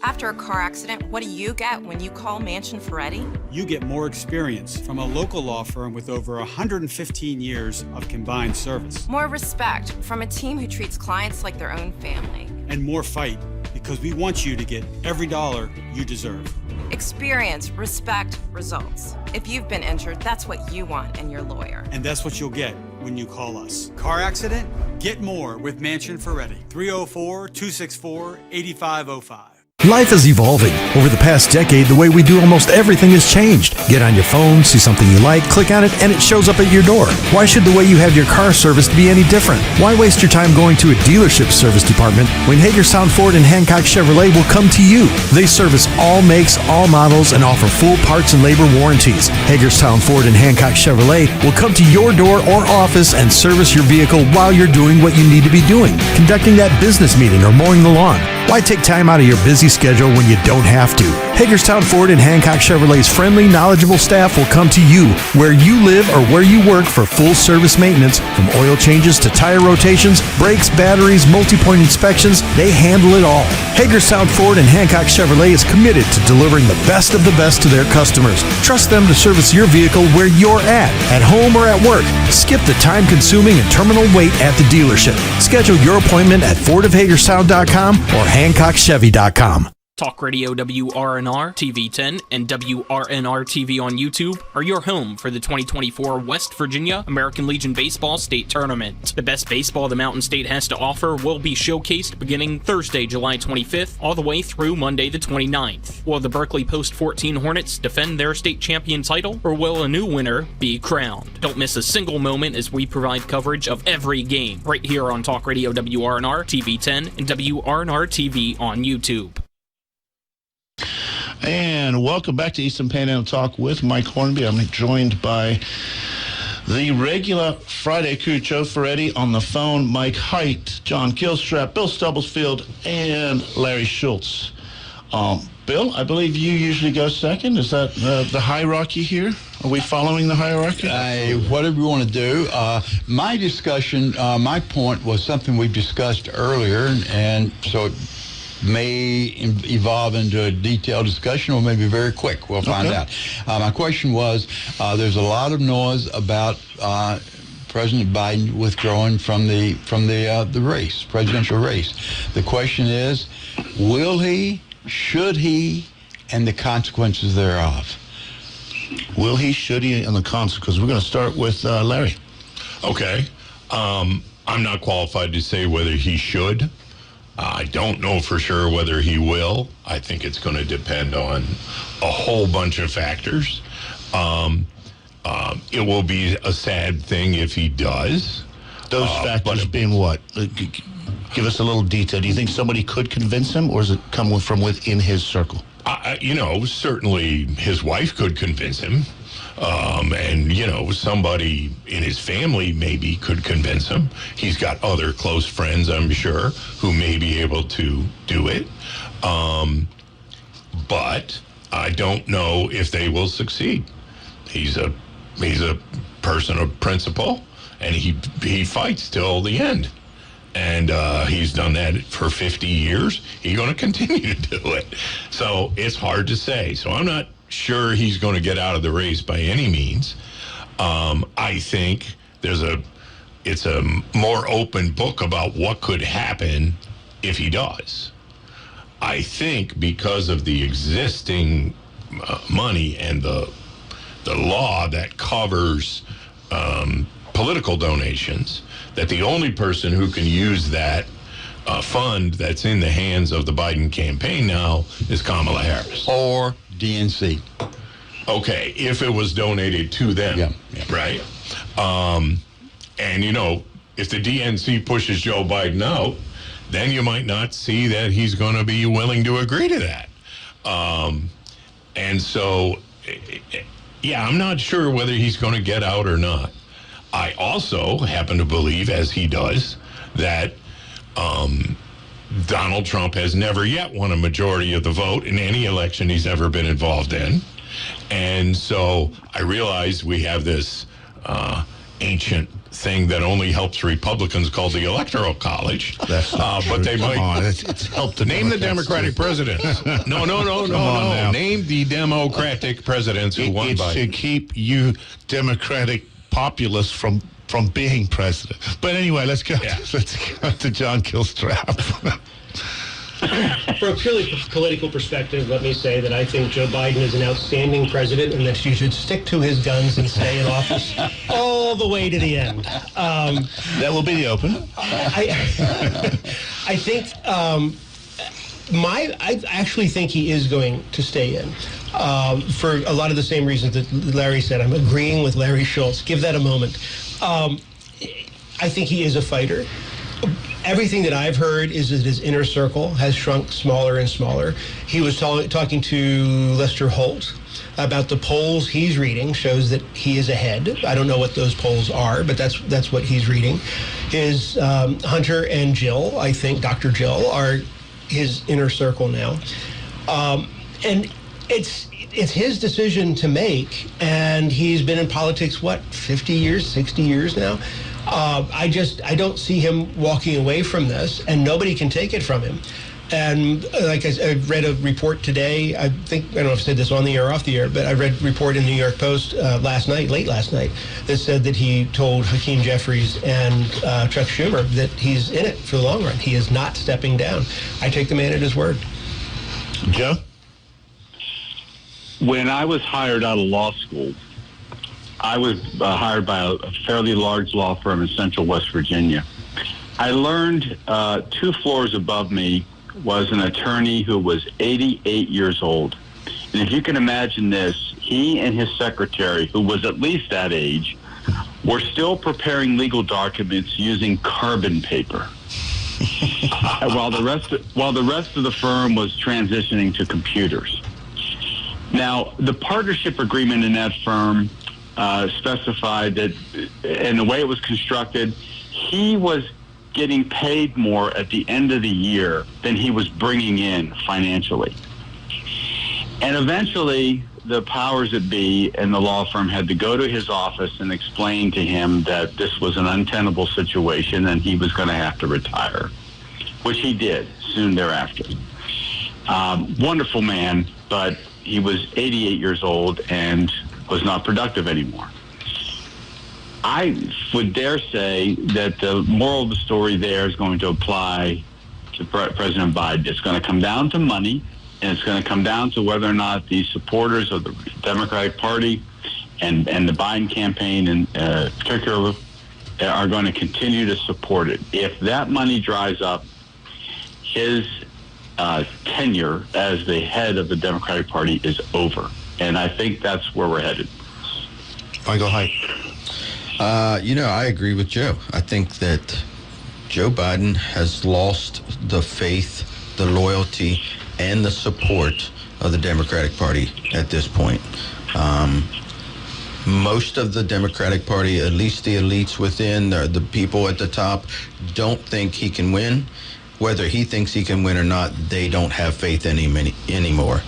After a car accident, what do you get when you call Mansion Ferretti? You get more experience from a local law firm with over 115 years of combined service. More respect from a team who treats clients like their own family. And more fight, because we want you to get every dollar you deserve. Experience, respect, results. If you've been injured, that's what you want in your lawyer. And that's what you'll get when you call us. Car accident? Get more with Mansion Ferretti. 304-264-8505. Life is evolving. Over the past decade, the way we do almost everything has changed. Get on your phone, see something you like, click on it, and it shows up at your door. Why should the way you have your car serviced be any different? Why waste your time going to a dealership service department when Hagerstown Ford and Hancock Chevrolet will come to you? They service all makes, all models, and offer full parts and labor warranties. Hagerstown Ford and Hancock Chevrolet will come to your door or office and service your vehicle while you're doing what you need to be doing, conducting that business meeting or mowing the lawn. Why take time out of your busy schedule when you don't have to? Hagerstown Ford and Hancock Chevrolet's friendly, knowledgeable staff will come to you where you live or where you work for full service maintenance, from oil changes to tire rotations, brakes, batteries, multi-point inspections. They handle it all. Hagerstown Ford and Hancock Chevrolet is committed to delivering the best of the best to their customers. Trust them to service your vehicle where you're at home or at work. Skip the time-consuming and terminal wait at the dealership. Schedule your appointment at fordofhagerstown.com or HancockChevy.com. Talk Radio WRNR TV 10 and WRNR TV on YouTube are your home for the 2024 West Virginia American Legion Baseball State Tournament. The best baseball the Mountain State has to offer will be showcased beginning Thursday, July 25th, all the way through Monday the 29th. Will the Berkeley Post 14 Hornets defend their state champion title, or will a new winner be crowned? Don't miss a single moment as we provide coverage of every game right here on Talk Radio WRNR TV 10 and WRNR TV on YouTube. And welcome back to Eastern Panhandle Talk with Mike Hornby. I'm joined by the regular Friday crew, Joe Ferretti on the phone, Mike Height, John Gilstrap, Bill Stubblesfield, and Larry Schultz. Bill, I believe you usually go second. Is that the hierarchy here? Are we following the hierarchy? Whatever you want to do. My discussion, my point was something we've discussed earlier, and so it may evolve into a detailed discussion or maybe very quick. We'll find out. My question was, there's a lot of noise about President Biden withdrawing from the race, presidential race. The question is, will he, should he, and the consequences thereof? Will he, should he, and the consequences? We're going to start with Larry. Okay. I'm not qualified to say whether he should. I don't know for sure whether he will. I think it's going to depend on a whole bunch of factors. It will be a sad thing if he does. Those factors being what? Give us a little detail. Do you think somebody could convince him, or does it come from within his circle? Certainly his wife could convince him. And, somebody in his family maybe could convince him. He's got other close friends, I'm sure, who may be able to do it. But I don't know if they will succeed. He's a person of principle, and he fights till the end. And he's done that for 50 years. He's going to continue to do it. So it's hard to say. So I'm not sure he's going to get out of the race by any means. I think it's a more open book about what could happen if he does. I think because of the existing money and the law that covers political donations, that the only person who can use that fund that's in the hands of the Biden campaign now is Kamala Harris. Or DNC. Okay, if it was donated to them, right? And, if the DNC pushes Joe Biden out, then you might not see that he's going to be willing to agree to that. And so, I'm not sure whether he's going to get out or not. I also happen to believe, as he does, that Donald Trump has never yet won a majority of the vote in any election he's ever been involved in. And so I realize we have this ancient thing that only helps Republicans called the Electoral College. That's not but they Come might on. It's helped name the Democratic presidents. No. Name the Democratic presidents who won It's Biden. to keep you Democratic populists from being president. But anyway, let's go to John Gilstrap. From a purely political perspective, let me say that I think Joe Biden is an outstanding president and that you should stick to his guns and stay in office all the way to the end. That will be the open. I think I actually think he is going to stay in for a lot of the same reasons that Larry said. I'm agreeing with Larry Schultz. Give that a moment. I think he is a fighter. Everything that I've heard is that his inner circle has shrunk smaller and smaller. He was talking to Lester Holt about the polls he's reading, shows that he is ahead. I don't know what those polls are, but that's what he's reading. His Hunter and Jill, I think Dr. Jill, are his inner circle now. And it's his decision to make, and he's been in politics, 50 years, 60 years now? I don't see him walking away from this, and nobody can take it from him. And like I read a report today, I don't know if I said this on the air or off the air, but I read a report in the New York Post late last night, that said that he told Hakeem Jeffries and Chuck Schumer that he's in it for the long run. He is not stepping down. I take the man at his word. Joe? When I was hired out of law school, I was hired by a fairly large law firm in central West Virginia. I learned 2 floors above me was an attorney who was 88 years old. And if you can imagine this, he and his secretary, who was at least that age, were still preparing legal documents using carbon paper. while the rest of the firm was transitioning to computers. Now, the partnership agreement in that firm specified that, and the way it was constructed, he was getting paid more at the end of the year than he was bringing in financially. And eventually, the powers that be in the law firm had to go to his office and explain to him that this was an untenable situation and he was going to have to retire, which he did soon thereafter. Wonderful man, but he was 88 years old and was not productive anymore. I would dare say that the moral of the story there is going to apply to President Biden. It's going to come down to money, and it's going to come down to whether or not the supporters of the Democratic Party and the Biden campaign in particular are going to continue to support it. If that money dries up, his tenure as the head of the Democratic Party is over. And I think that's where we're headed. Michael Haidt. I agree with Joe. I think that Joe Biden has lost the faith, the loyalty, and the support of the Democratic Party at this point. Most of the Democratic Party, at least the elites within, the people at the top, don't think he can win. Whether he thinks he can win or not, they don't have faith in him anymore.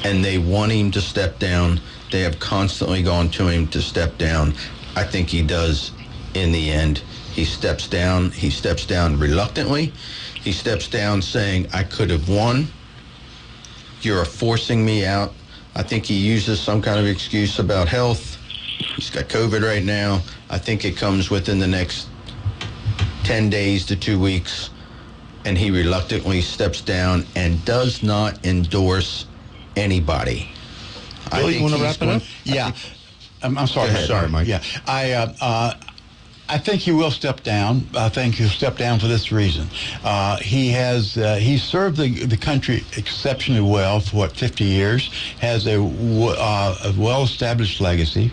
And they want him to step down. They have constantly gone to him to step down. I think he does in the end. He steps down. He steps down reluctantly. He steps down saying, I could have won. You're forcing me out. I think he uses some kind of excuse about health. He's got COVID right now. I think it comes within the next 10 days to 2 weeks. And he reluctantly steps down and does not endorse anybody. Bill, you want to wrap it up? Yeah. I'm sorry. Sorry, Mike. Yeah. I think he will step down. I think he'll step down for this reason. He served the country exceptionally well for 50 years, has a well-established legacy.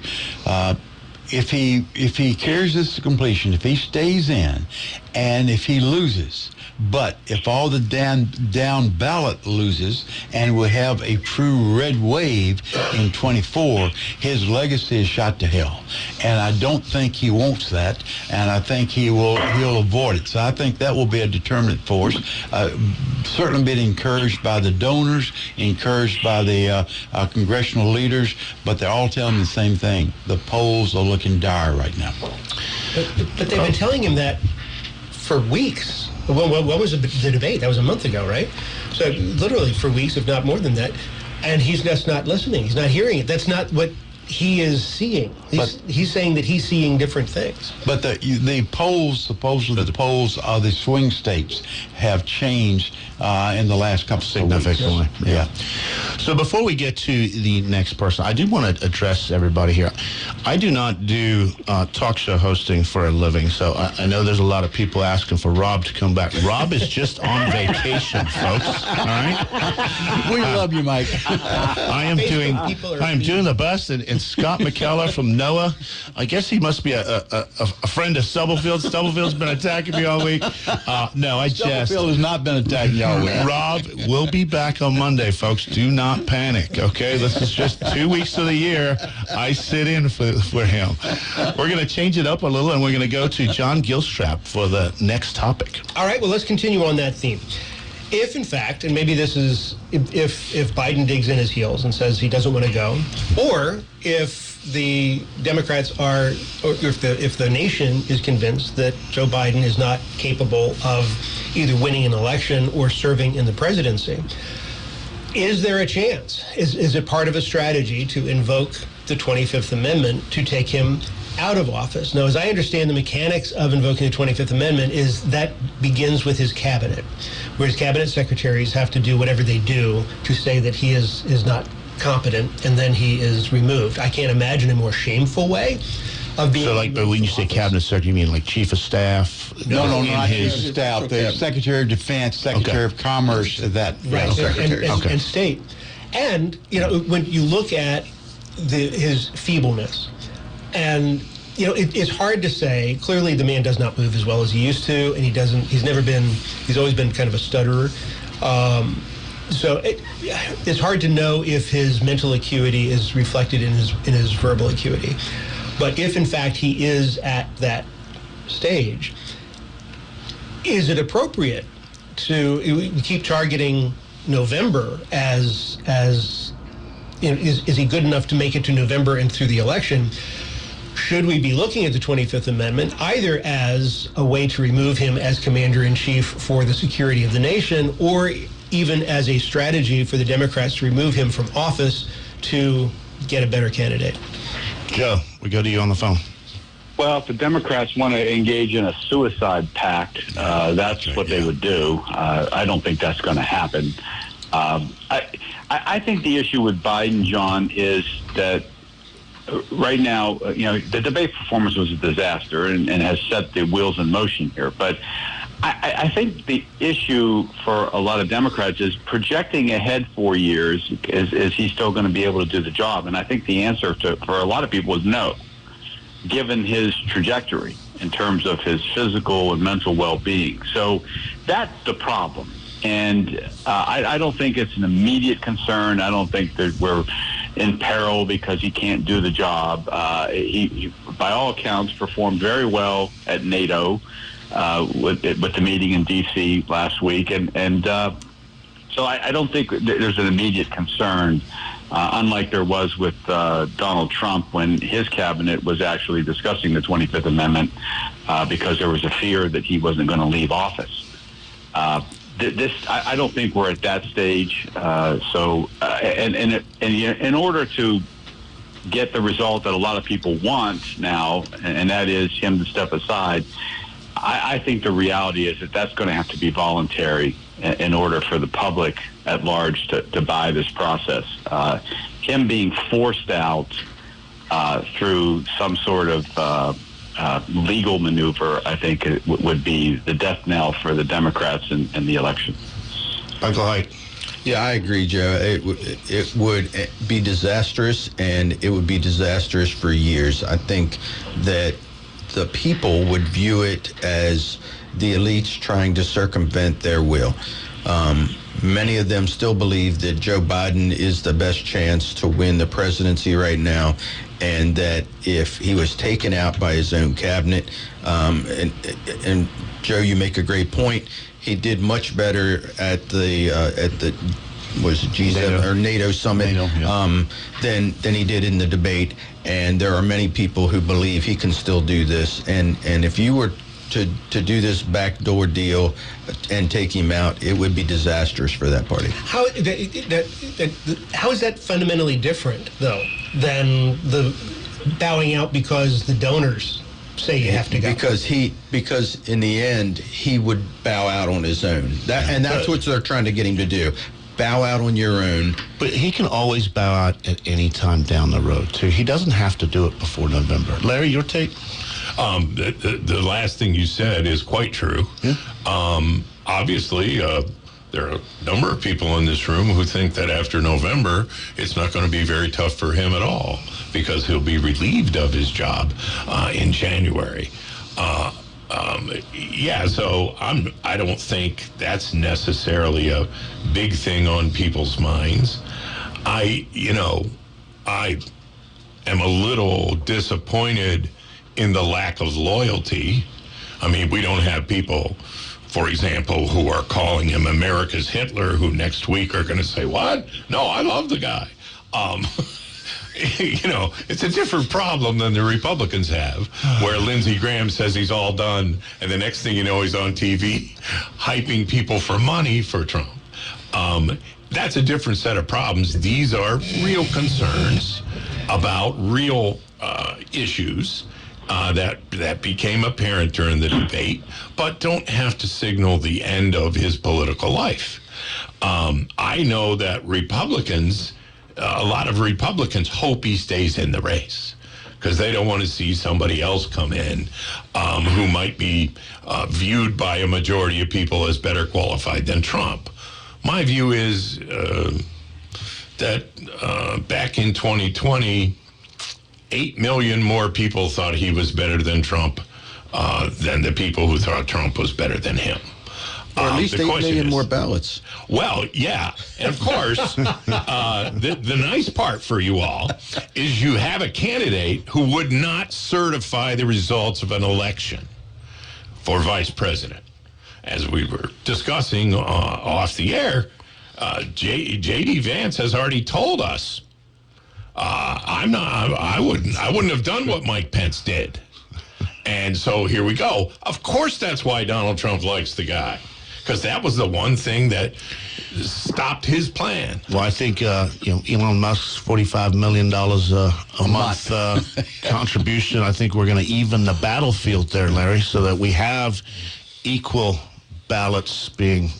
If he carries this to completion, if he stays in, and if he loses, but if all the down ballot loses and we have a true red wave in 24, his legacy is shot to hell. And I don't think he wants that, and I think he'll avoid it. So I think that will be a determinant force. Certainly been encouraged by the donors, encouraged by the congressional leaders, but they're all telling the same thing. The polls are looking dire right now. But they've been telling him that for weeks. What was the debate? That was a month ago, right? So literally for weeks, if not more than that. And he's just not listening. He's not hearing it. That's not what he is seeing. He's saying that he's seeing different things. But the polls, supposedly the polls of the swing states have changed in the last couple of weeks. Yeah. So before we get to the next person, I do want to address everybody here. I do not do talk show hosting for a living, so I know there's a lot of people asking for Rob to come back. Rob is just on vacation, folks. All right. We love you, Mike. I am doing the best, and Scott McKellar from NOAA. I guess he must be a friend of Stubblefield. Stubblefield's been attacking me all week. No, I jest. Stubblefield has not been attacking you all week. Rob will be back on Monday, folks. Do not panic, okay? This is just 2 weeks of the year. I sit in for him. We're going to change it up a little, and we're going to go to John Gilstrap for the next topic. All right, well, let's continue on that theme. If, in fact, and maybe this is if Biden digs in his heels and says he doesn't want to go, or if the Democrats are, or if the nation is convinced that Joe Biden is not capable of either winning an election or serving in the presidency, is there a chance? Is it part of a strategy to invoke the 25th Amendment to take him out of office? Now, as I understand the mechanics of invoking the 25th Amendment is that begins with his cabinet, where his cabinet secretaries have to do whatever they do to say that he is not competent, and then he is removed. I can't imagine a more shameful way of being. So, like, but when you say cabinet secretary, you mean like chief of staff? No, not his staff. The Secretary of Defense, Secretary of Commerce, that right, secretary. And state. And, when you look at his feebleness, and, it's hard to say. Clearly, the man does not move as well as he used to, and he's always been kind of a stutterer. So it's hard to know if his mental acuity is reflected in his verbal acuity. But if, in fact, he is at that stage, is it appropriate to keep targeting November as is he good enough to make it to November and through the election? Should we be looking at the 25th Amendment either as a way to remove him as commander-in-chief for the security of the nation, or even as a strategy for the Democrats to remove him from office to get a better candidate? Joe, we go to you on the phone. Well, if the Democrats want to engage in a suicide pact, that's what they would do. I don't think that's going to happen. I think the issue with Biden, John, is that right now, the debate performance was a disaster and has set the wheels in motion here. But I think the issue for a lot of Democrats is projecting ahead 4 years. Is he still going to be able to do the job? And I think the answer for a lot of people is no, given his trajectory in terms of his physical and mental well-being. So that's the problem. And I don't think it's an immediate concern. I don't think that we're in peril because he can't do the job. He, by all accounts, performed very well at NATO with the meeting in D.C. last week. And so I don't think there's an immediate concern, unlike there was with Donald Trump when his cabinet was actually discussing the 25th Amendment because there was a fear that he wasn't going to leave office. I don't think we're at that stage. And in order to get the result that a lot of people want now, and that is him to step aside, I think the reality is that that's going to have to be voluntary in order for the public at large to buy this process. Him being forced out through some sort of legal maneuver, I think it would be the death knell for the Democrats in the election. Michael Haidt. Yeah, I agree, Joe. It would be disastrous, and it would be disastrous for years. I think that the people would view it as the elites trying to circumvent their will. Many of them still believe that Joe Biden is the best chance to win the presidency right now, and that if he was taken out by his own cabinet, and Joe, you make a great point. He did much better at the was it G7 or NATO summit than he did in the debate. And there are many people who believe he can still do this. And if you were to do this backdoor deal and take him out, it would be disastrous for that party. How is that fundamentally different, though, than the bowing out because the donors say you have to go? Because in the end, he would bow out on his own. That's what they're trying to get him to do. Bow out on your own. But he can always bow out at any time down the road, too. He doesn't have to do it before November. Larry, your take? The last thing you said is quite true. Yeah. Obviously, there are a number of people in this room who think that after November, it's not going to be very tough for him at all because he'll be relieved of his job in January. So I don't think that's necessarily a big thing on people's minds. I am a little disappointed in the lack of loyalty. I mean, we don't have people, for example, who are calling him America's Hitler, who next week are going to say, what? No, I love the guy. it's a different problem than the Republicans have, where Lindsey Graham says he's all done, and the next thing you know, he's on TV hyping people for money for Trump. That's a different set of problems. These are real concerns about real issues that became apparent during the debate, but don't have to signal the end of his political life. I know that a lot of Republicans hope he stays in the race because they don't want to see somebody else come in who might be viewed by a majority of people as better qualified than Trump. My view is that back in 2020, 8 million more people thought he was better than Trump than the people who thought Trump was better than him. Or at least 8 million more ballots. Well, yeah. And of course, the nice part for you all is you have a candidate who would not certify the results of an election for vice president. As we were discussing off the air, J.D. Vance has already told us, I wouldn't have done what Mike Pence did. And so here we go. Of course, that's why Donald Trump likes the guy, because that was the one thing that stopped his plan. Well, I think Elon Musk's $45 million a month contribution. I think we're going to even the battlefield there, Larry, so that we have equal ballots being,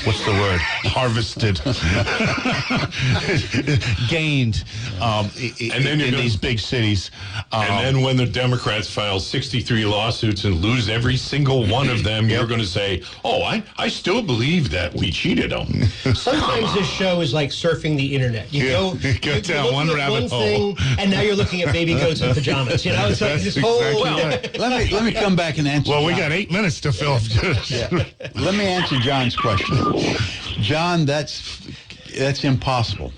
what's the word? Harvested, gained and then in these big cities. And then when the Democrats file 63 lawsuits and lose every single one of them, you're going to say, oh, I still believe that we cheated them. Sometimes this show is like surfing the internet. You go down one rabbit hole. And now you're looking at baby goats in pajamas. It's like this whole... Let me come back and answer. Well, we got 8 minutes to fill. Let me answer John's question. John, that's impossible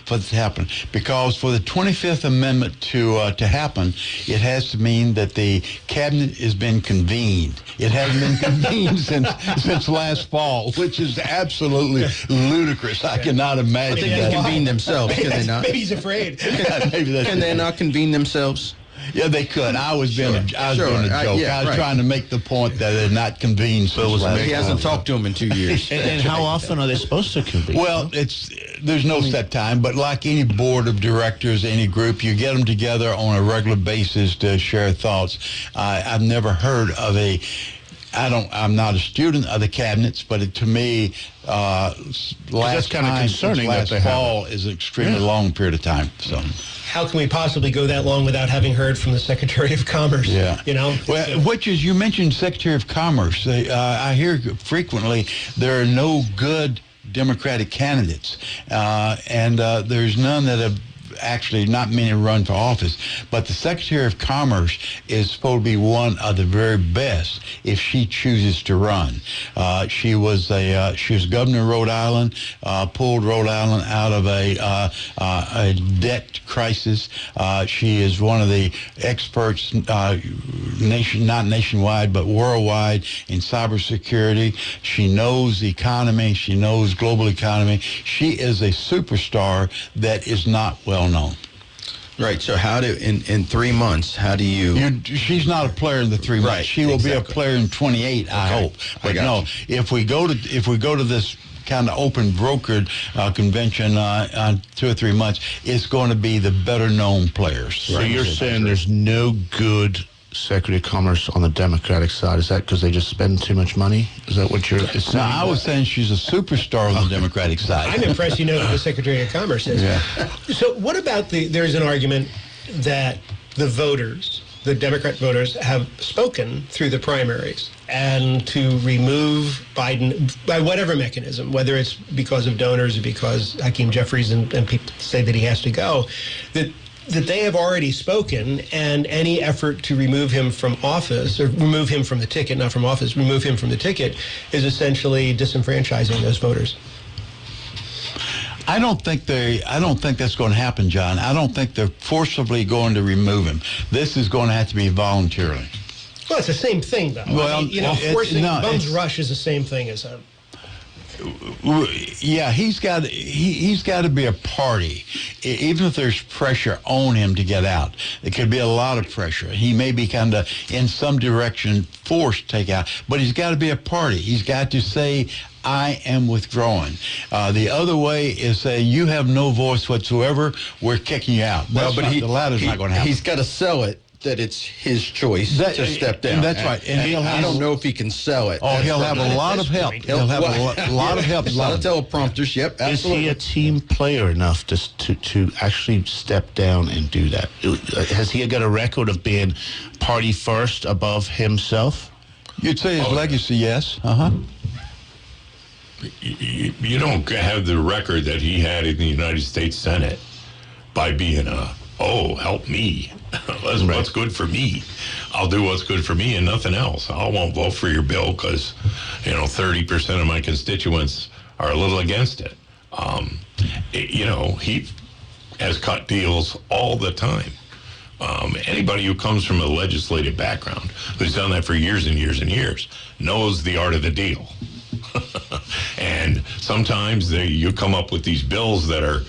for it to happen, because for the 25th Amendment to happen, it has to mean that the cabinet has been convened. It hasn't been convened since last fall, which is absolutely ludicrous. I cannot imagine. They can convene themselves, can they not? Maybe he's afraid. Can they not convene themselves? Yeah, they could. I was being a joke. I was trying to make the point that they're not convened. So he hasn't talked to them in 2 years. And how often are they supposed to convene? Well, there's no set time, but like any board of directors, any group, you get them together on a regular basis to share thoughts. I've never heard of I'm not a student of the cabinets, but to me, last kind of concerning last fall is an extremely long period of time. So, how can we possibly go that long without having heard from the Secretary of Commerce? Yeah, Well, which is, you mentioned Secretary of Commerce. I hear frequently there are no good Democratic candidates, and there's none that have. Actually, not many run for office, but the Secretary of Commerce is supposed to be one of the very best if she chooses to run. She was governor of Rhode Island, pulled Rhode Island out of a debt crisis. She is one of the experts, not nationwide, but worldwide in cybersecurity. She knows the economy. She knows global economy. She is a superstar that is not well known. Right. So in 3 months, how do you... She's not a player in the 3 months. Right, she will be a player in 28, I hope. But no, if we go to this kind of open brokered convention on 2 or 3 months, it's going to be the better known players. So you're saying there's no good Secretary of Commerce on the Democratic side? Is that because they just spend too much money? Is that what you're saying? No, I was saying she's a superstar on the Democratic side. I'm impressed you know who the Secretary of Commerce is. Yeah. So what about there's an argument that the voters, the Democrat voters, have spoken through the primaries and to remove Biden by whatever mechanism, whether it's because of donors or because Hakeem Jeffries and people say that he has to go, that they have already spoken, and any effort to remove him from office, or remove him from the ticket, not from office, remove him from the ticket, is essentially disenfranchising those voters. I don't think that's going to happen, John. I don't think they're forcibly going to remove him. This is going to have to be voluntarily. Well, it's the same thing, though. Well, forcing Bum's Rush is the same thing as a Yeah, he's got to be a party. Even if there's pressure on him to get out, it could be a lot of pressure. He may be kind of in some direction forced to take out, but he's got to be a party. He's got to say, I am withdrawing. The other way is say, you have no voice whatsoever, we're kicking you out. The latter's not going to happen. He's got to sell it that it's his choice to step down. That's right. And I don't know if he can sell it. He'll have a lot of help. He'll have a lot of help. A lot of teleprompters. Yep, absolutely. Is he a team player enough to actually step down and do that? Has he got a record of being party first above himself? You'd say his legacy, yes. You don't have the record that he had in the United States Senate by being help me. What's good for me. I'll do what's good for me and nothing else. I won't vote for your bill because, 30% of my constituents are a little against it. He has cut deals all the time. Anybody who comes from a legislative background, who's done that for years and years and years, knows the art of the deal. And sometimes you come up with these bills that are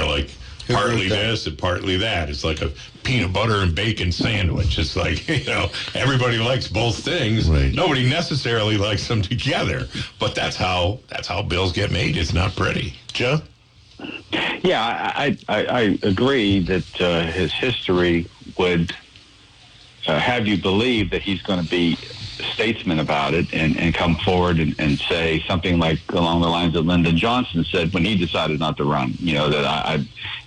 like partly this and partly that. It's like a peanut butter and bacon sandwich. It's like, everybody likes both things. Right. Nobody necessarily likes them together, but that's how bills get made. It's not pretty. Joe? Yeah, I agree that his history would have you believe that he's going to be a statesman about it and come forward and say something like along the lines that Lyndon Johnson said when he decided not to run. That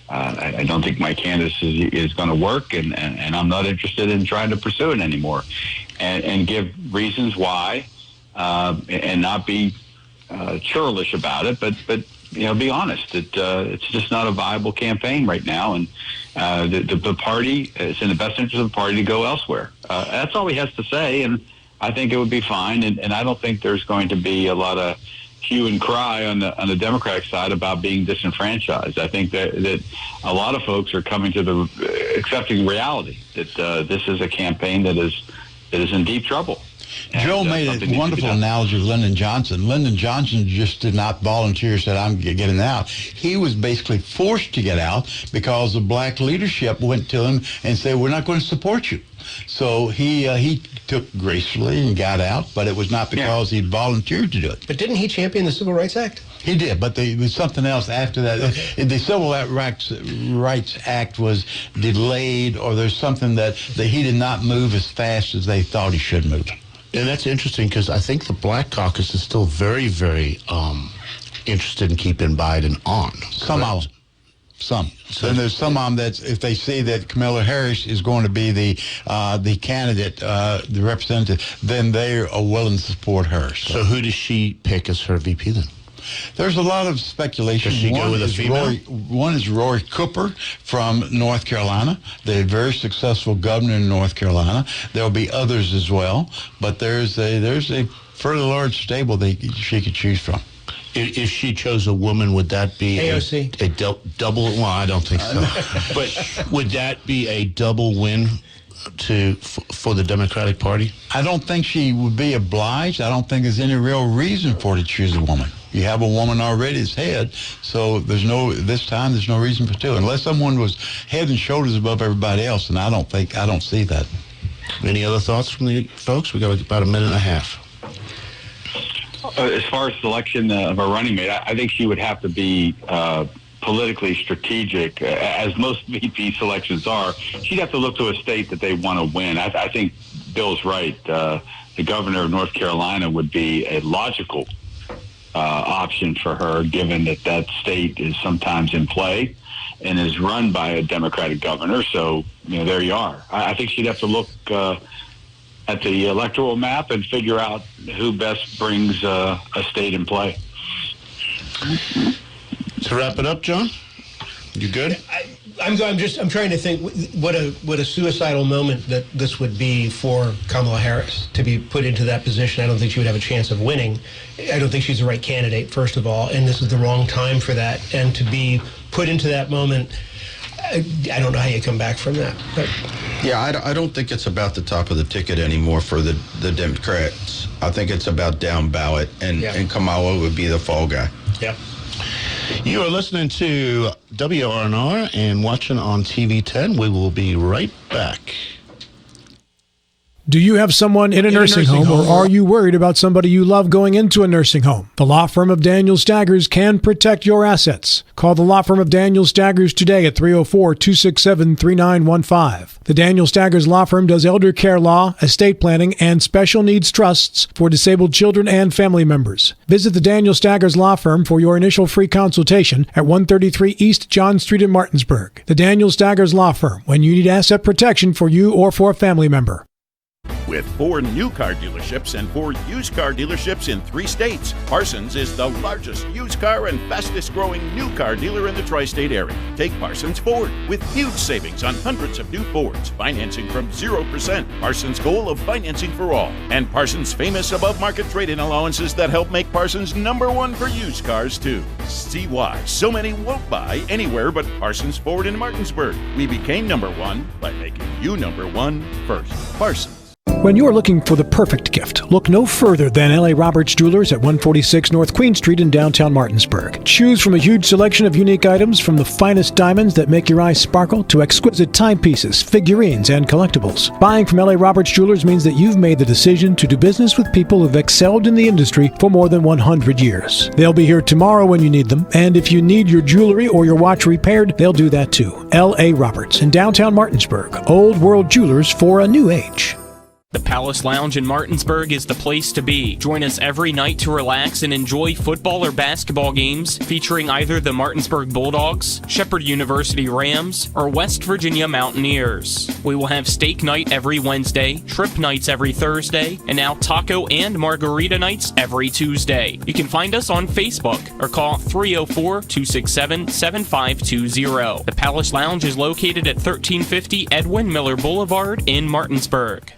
I don't think my candidacy is going to work, and I'm not interested in trying to pursue it anymore, and give reasons why, and not be churlish about it, but be honest. It's just not a viable campaign right now, and the party, it's in the best interest of the party to go elsewhere. That's all he has to say, and I think it would be fine, and I don't think there's going to be a lot of hue and cry on the Democratic side about being disenfranchised. I think that a lot of folks are coming to accepting reality that this is a campaign that is in deep trouble. Joe made a wonderful analogy of Lyndon Johnson. Lyndon Johnson just did not volunteer, said, I'm getting out. He was basically forced to get out because the black leadership went to him and said, we're not going to support you. So he took gracefully and got out, but it was not because he volunteered to do it. But didn't he champion the Civil Rights Act? He did, but there was something else after that. Okay. The Civil Rights Act was delayed, or there's something that he did not move as fast as they thought he should move. And that's interesting because I think the Black Caucus is still very, very interested in keeping Biden on. Some of them. Some. And there's some of them that if they see that Kamala Harris is going to be the candidate, the representative, then they are willing to support her. So who does she pick as her VP then? There's a lot of speculation. Does she go with a female? One is Roy Cooper from North Carolina, the very successful governor in North Carolina. There'll be others as well, but there's a fairly large stable she could choose from. If she chose a woman, would that be AOC? a double? Well, I don't think so. But would that be a double win for the Democratic Party? I don't think she would be obliged. I don't think there's any real reason for her to choose a woman. You have a woman already as head, so there's no reason for two. Unless someone was head and shoulders above everybody else, and I don't see that. Any other thoughts from the folks? We got about a minute and a half. As far as selection of a running mate, I think she would have to be politically strategic, as most VP selections are. She'd have to look to a state that they want to win. I think Bill's right. The governor of North Carolina would be a logical option for her, given that state is sometimes in play and is run by a Democratic governor. So, there you are. I think she'd have to look at the electoral map and figure out who best brings a state in play. To wrap it up, John, you good? I'm trying to think what a suicidal moment that this would be for Kamala Harris to be put into that position. I don't think she would have a chance of winning. I don't think she's the right candidate, first of all, and this is the wrong time for that. And to be put into that moment, I don't know how you come back from that. But Yeah, I don't think it's about the top of the ticket anymore for the Democrats. I think it's about down ballot, and Kamala would be the fall guy. Yep. You are listening to WRNR and watching on TV 10. We will be right back. Do you have someone in a nursing home, or are you worried about somebody you love going into a nursing home? The law firm of Daniel Staggers can protect your assets. Call the law firm of Daniel Staggers today at 304-267-3915. The Daniel Staggers Law Firm does elder care law, estate planning, and special needs trusts for disabled children and family members. Visit the Daniel Staggers Law Firm for your initial free consultation at 133 East John Street in Martinsburg. The Daniel Staggers Law Firm, when you need asset protection for you or for a family member. With 4 new car dealerships and 4 used car dealerships in 3 states, Parsons is the largest used car and fastest growing new car dealer in the tri-state area. Take Parsons Ford with huge savings on hundreds of new Fords, financing from 0%, Parsons' goal of financing for all, and Parsons' famous above-market trade-in allowances that help make Parsons #1 for used cars too. See why so many won't buy anywhere but Parsons Ford in Martinsburg. We became #1 by making you #1 first. Parsons. When you're looking for the perfect gift, look no further than L.A. Roberts Jewelers at 146 North Queen Street in downtown Martinsburg. Choose from a huge selection of unique items, from the finest diamonds that make your eyes sparkle to exquisite timepieces, figurines, and collectibles. Buying from L.A. Roberts Jewelers means that you've made the decision to do business with people who've excelled in the industry for more than 100 years. They'll be here tomorrow when you need them, and if you need your jewelry or your watch repaired, they'll do that too. L.A. Roberts in downtown Martinsburg. Old world jewelers for a new age. The Palace Lounge in Martinsburg is the place to be. Join us every night to relax and enjoy football or basketball games featuring either the Martinsburg Bulldogs, Shepherd University Rams, or West Virginia Mountaineers. We will have steak night every Wednesday, shrimp nights every Thursday, and now taco and margarita nights every Tuesday. You can find us on Facebook or call 304-267-7520. The Palace Lounge is located at 1350 Edwin Miller Boulevard in Martinsburg.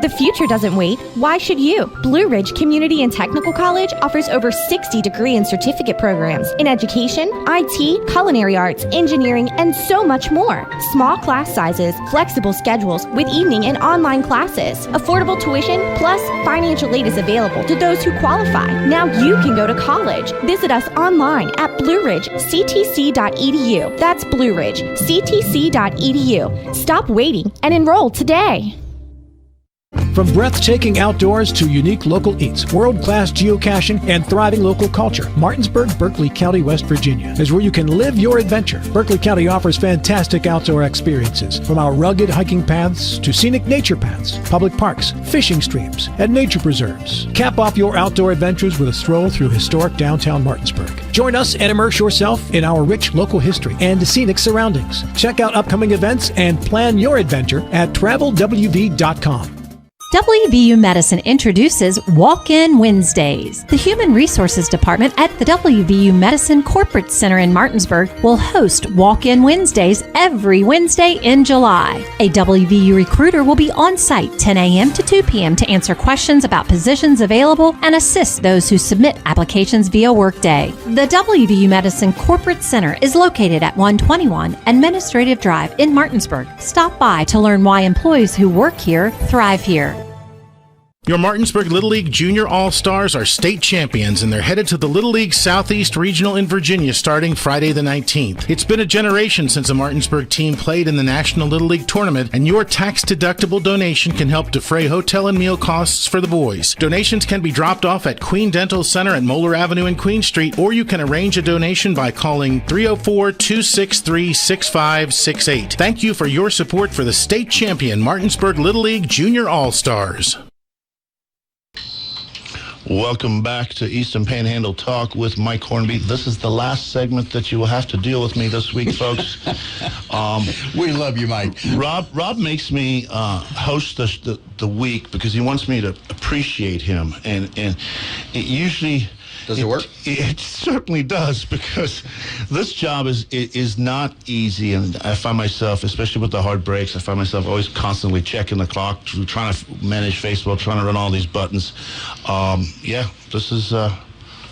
The future doesn't wait. Why should you? Blue Ridge Community and Technical College offers over 60 degree and certificate programs in education, IT, culinary arts, engineering, and so much more. Small class sizes, flexible schedules with evening and online classes, affordable tuition, plus financial aid is available to those who qualify. Now you can go to college. Visit us online at blueridgectc.edu. That's blueridgectc.edu. Stop waiting and enroll today. From breathtaking outdoors to unique local eats, world-class geocaching, and thriving local culture, Martinsburg, Berkeley County, West Virginia is where you can live your adventure. Berkeley County offers fantastic outdoor experiences, from our rugged hiking paths to scenic nature paths, public parks, fishing streams, and nature preserves. Cap off your outdoor adventures with a stroll through historic downtown Martinsburg. Join us and immerse yourself in our rich local history and scenic surroundings. Check out upcoming events and plan your adventure at travelwv.com. WVU Medicine introduces Walk-In Wednesdays. The Human Resources Department at the WVU Medicine Corporate Center in Martinsburg will host Walk-In Wednesdays every Wednesday in July. A WVU recruiter will be on site 10 a.m. to 2 p.m. to answer questions about positions available and assist those who submit applications via Workday. The WVU Medicine Corporate Center is located at 121 Administrative Drive in Martinsburg. Stop by to learn why employees who work here thrive here. Your Martinsburg Little League Junior All-Stars are state champions, and they're headed to the Little League Southeast Regional in Virginia starting Friday the 19th. It's been a generation since a Martinsburg team played in the National Little League Tournament, and your tax-deductible donation can help defray hotel and meal costs for the boys. Donations can be dropped off at Queen Dental Center at Moeller Avenue and Queen Street, or you can arrange a donation by calling 304-263-6568. Thank you for your support for the state champion Martinsburg Little League Junior All-Stars. Welcome back to Eastern Panhandle Talk with Mike Hornby. This is the last segment that you will have to deal with me this week, folks. We love you, Mike. Rob makes me host the week because he wants me to appreciate him, and it usually... Does it work? It certainly does, because this job is not easy, and I find myself, especially with the hard breaks, I find myself always constantly checking the clock, trying to manage Facebook, trying to run all these buttons. This is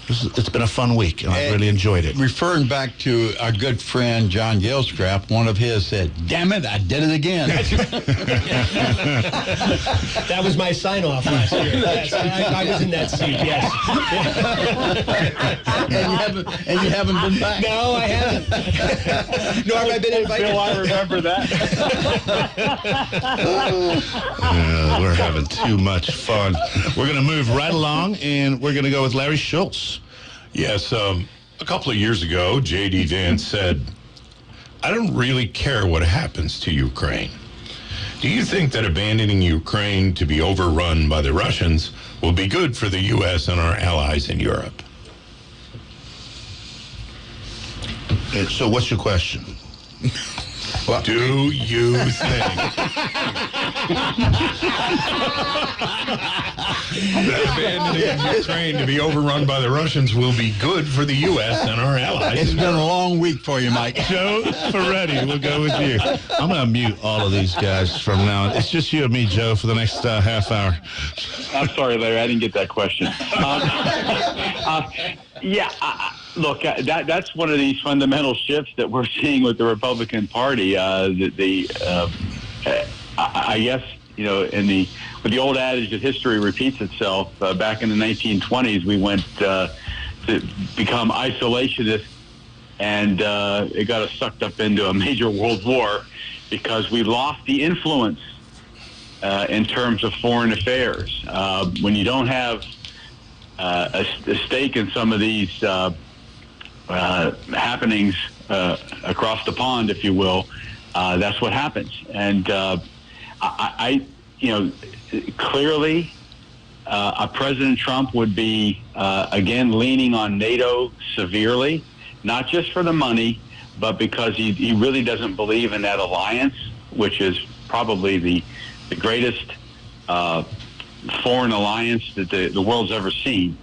It's been a fun week, and I really enjoyed it. Referring back to our good friend John Gilstrap, one of his said, "Damn it, I did it again." That was my sign-off last year. Yes, I was in that seat, yes. and you haven't been back. No, I haven't. Nor have I been invited. Bill, I remember that. We're having too much fun. We're going to move right along, and we're going to go with Larry Schultz. Yes, a couple of years ago, J.D. Vance said, "I don't really care what happens to Ukraine. Do you think that abandoning Ukraine to be overrun by the Russians will be good for the U.S. and our allies in Europe?" So what's your question? What do you think that abandoning Ukraine to be overrun by the Russians will be good for the U.S. and our allies? It's been a long week for you, Mike. Joe Ferretti, we'll go with you. I'm going to mute all of these guys from now on. It's just you and me, Joe, for the next half hour. I'm sorry, Larry, I didn't get that question. Look, that's one of these fundamental shifts that we're seeing with the Republican Party. I guess, with the old adage that history repeats itself, back in the 1920s, we went to become isolationist, and it got us sucked up into a major world war because we lost the influence in terms of foreign affairs. When you don't have a stake in some of these happenings across the pond, if you will, that's what happens. And clearly, President Trump would be again leaning on NATO severely, not just for the money, but because he really doesn't believe in that alliance, which is probably the greatest foreign alliance that the world's ever seen.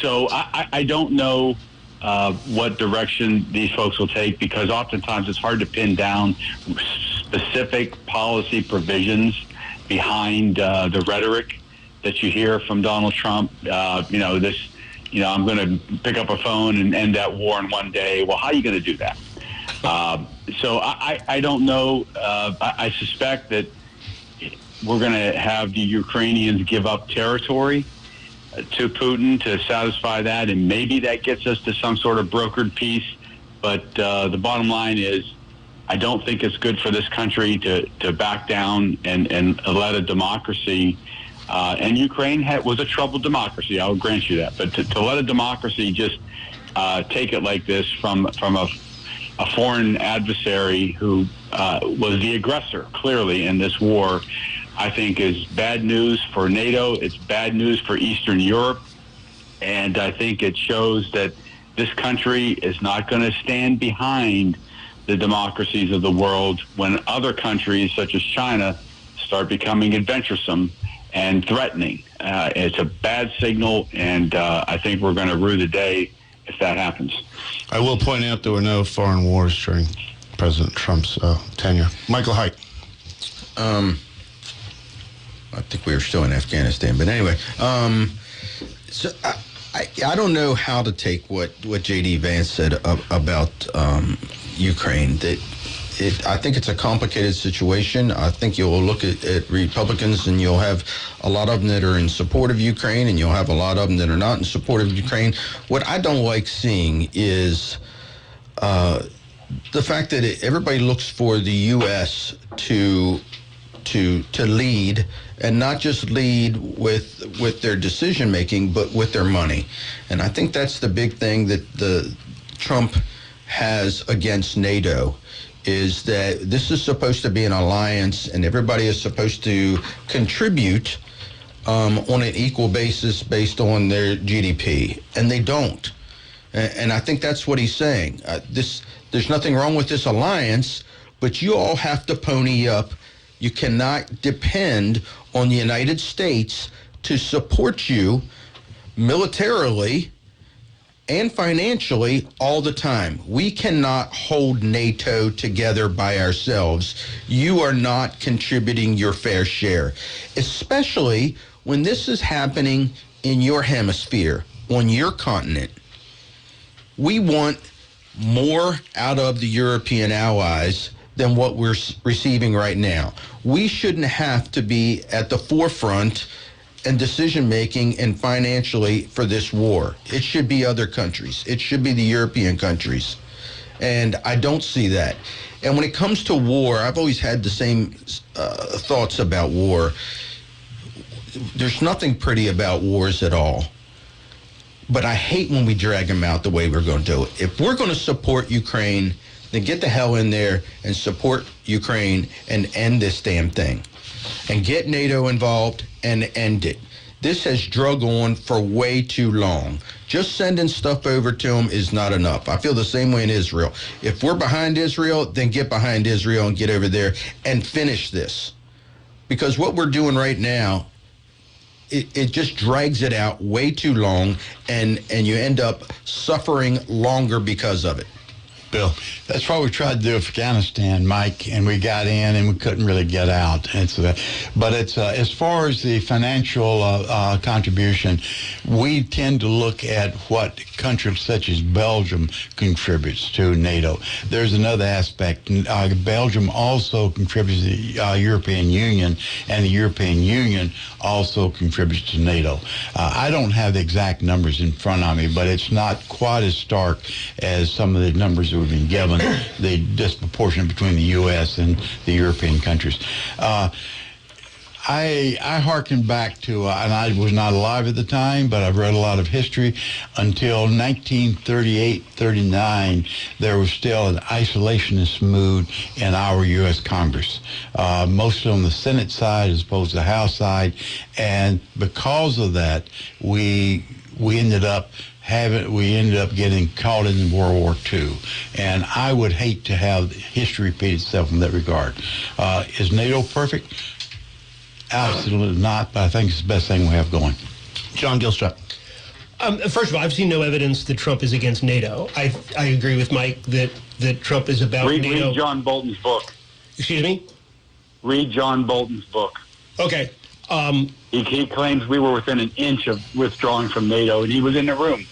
So I don't know what direction these folks will take, because oftentimes it's hard to pin down specific policy provisions behind the rhetoric that you hear from Donald Trump. I'm going to pick up a phone and end that war in one day. Well, how are you going to do that? So I don't know. I suspect that we're going to have the Ukrainians give up territory to Putin to satisfy that, and maybe that gets us to some sort of brokered peace. But the bottom line is, I don't think it's good for this country to back down and let a democracy, and Ukraine was a troubled democracy, I will grant you that, but to let a democracy just take it like this from a foreign adversary who was the aggressor, clearly, in this war, I think is bad news for NATO. It's bad news for Eastern Europe. And I think it shows that this country is not going to stand behind the democracies of the world when other countries, such as China, start becoming adventuresome and threatening. It's a bad signal, and I think we're going to rue the day if that happens. I will point out there were no foreign wars during President Trump's tenure. Michael Hike. I think we were still in Afghanistan, but anyway, so I don't know how to take what J.D. Vance said about Ukraine. I think it's a complicated situation. I think you'll look at Republicans, and you'll have a lot of them that are in support of Ukraine, and you'll have a lot of them that are not in support of Ukraine. What I don't like seeing is the fact that everybody looks for the U.S. to lead, and not just lead with their decision making, but with their money. And I think that's the big thing that the Trump has against NATO, is that this is supposed to be an alliance, and everybody is supposed to contribute on an equal basis based on their GDP, and they don't. And I think that's what he's saying. There's nothing wrong with this alliance, but you all have to pony up. You cannot depend on the United States to support you militarily and financially all the time. We cannot hold NATO together by ourselves. You are not contributing your fair share, especially when this is happening in your hemisphere. on your continent. We want more out of the European allies than what we're receiving right now. We shouldn't have to be at the forefront and decision-making and financially for this war. It should be other countries. It should be the European countries. And I don't see that. And when it comes to war, I've always had the same thoughts about war. There's nothing pretty about wars at all. But I hate when we drag them out the way we're going to do it. If we're going to support Ukraine, then get the hell in there and support Ukraine and end this damn thing. And get NATO involved and end it. This has drug on for way too long. Just sending stuff over to them is not enough. I feel the same way in Israel. If we're behind Israel, then get behind Israel and get over there and finish this. Because what we're doing right now, it just drags it out way too long, and you end up suffering longer because of it. Bill, that's what we tried to do in Afghanistan, Mike, and we got in and we couldn't really get out. But it's as far as the financial contribution, we tend to look at what countries such as Belgium contributes to NATO. There's another aspect. Belgium also contributes to the European Union, and the European Union also contributes to NATO. I don't have the exact numbers in front of me, but it's not quite as stark as some of the numbers that we've been given, the disproportion between the U.S. and the European countries. I hearken back to, and I was not alive at the time, but I've read a lot of history. Until 1938-39, there was still an isolationist mood in our U.S. Congress, mostly on the Senate side as opposed to the House side. And because of that, we ended up getting caught in World War II. And I would hate to have history repeat itself in that regard. Is NATO perfect? Absolutely not, but I think it's the best thing we have going. John Gilstrap. First of all, I've seen no evidence that Trump is against NATO. I agree with Mike that Trump is about NATO. Read John Bolton's book. Excuse me? Read John Bolton's book. Okay. He claims we were within an inch of withdrawing from NATO, and he was in the room.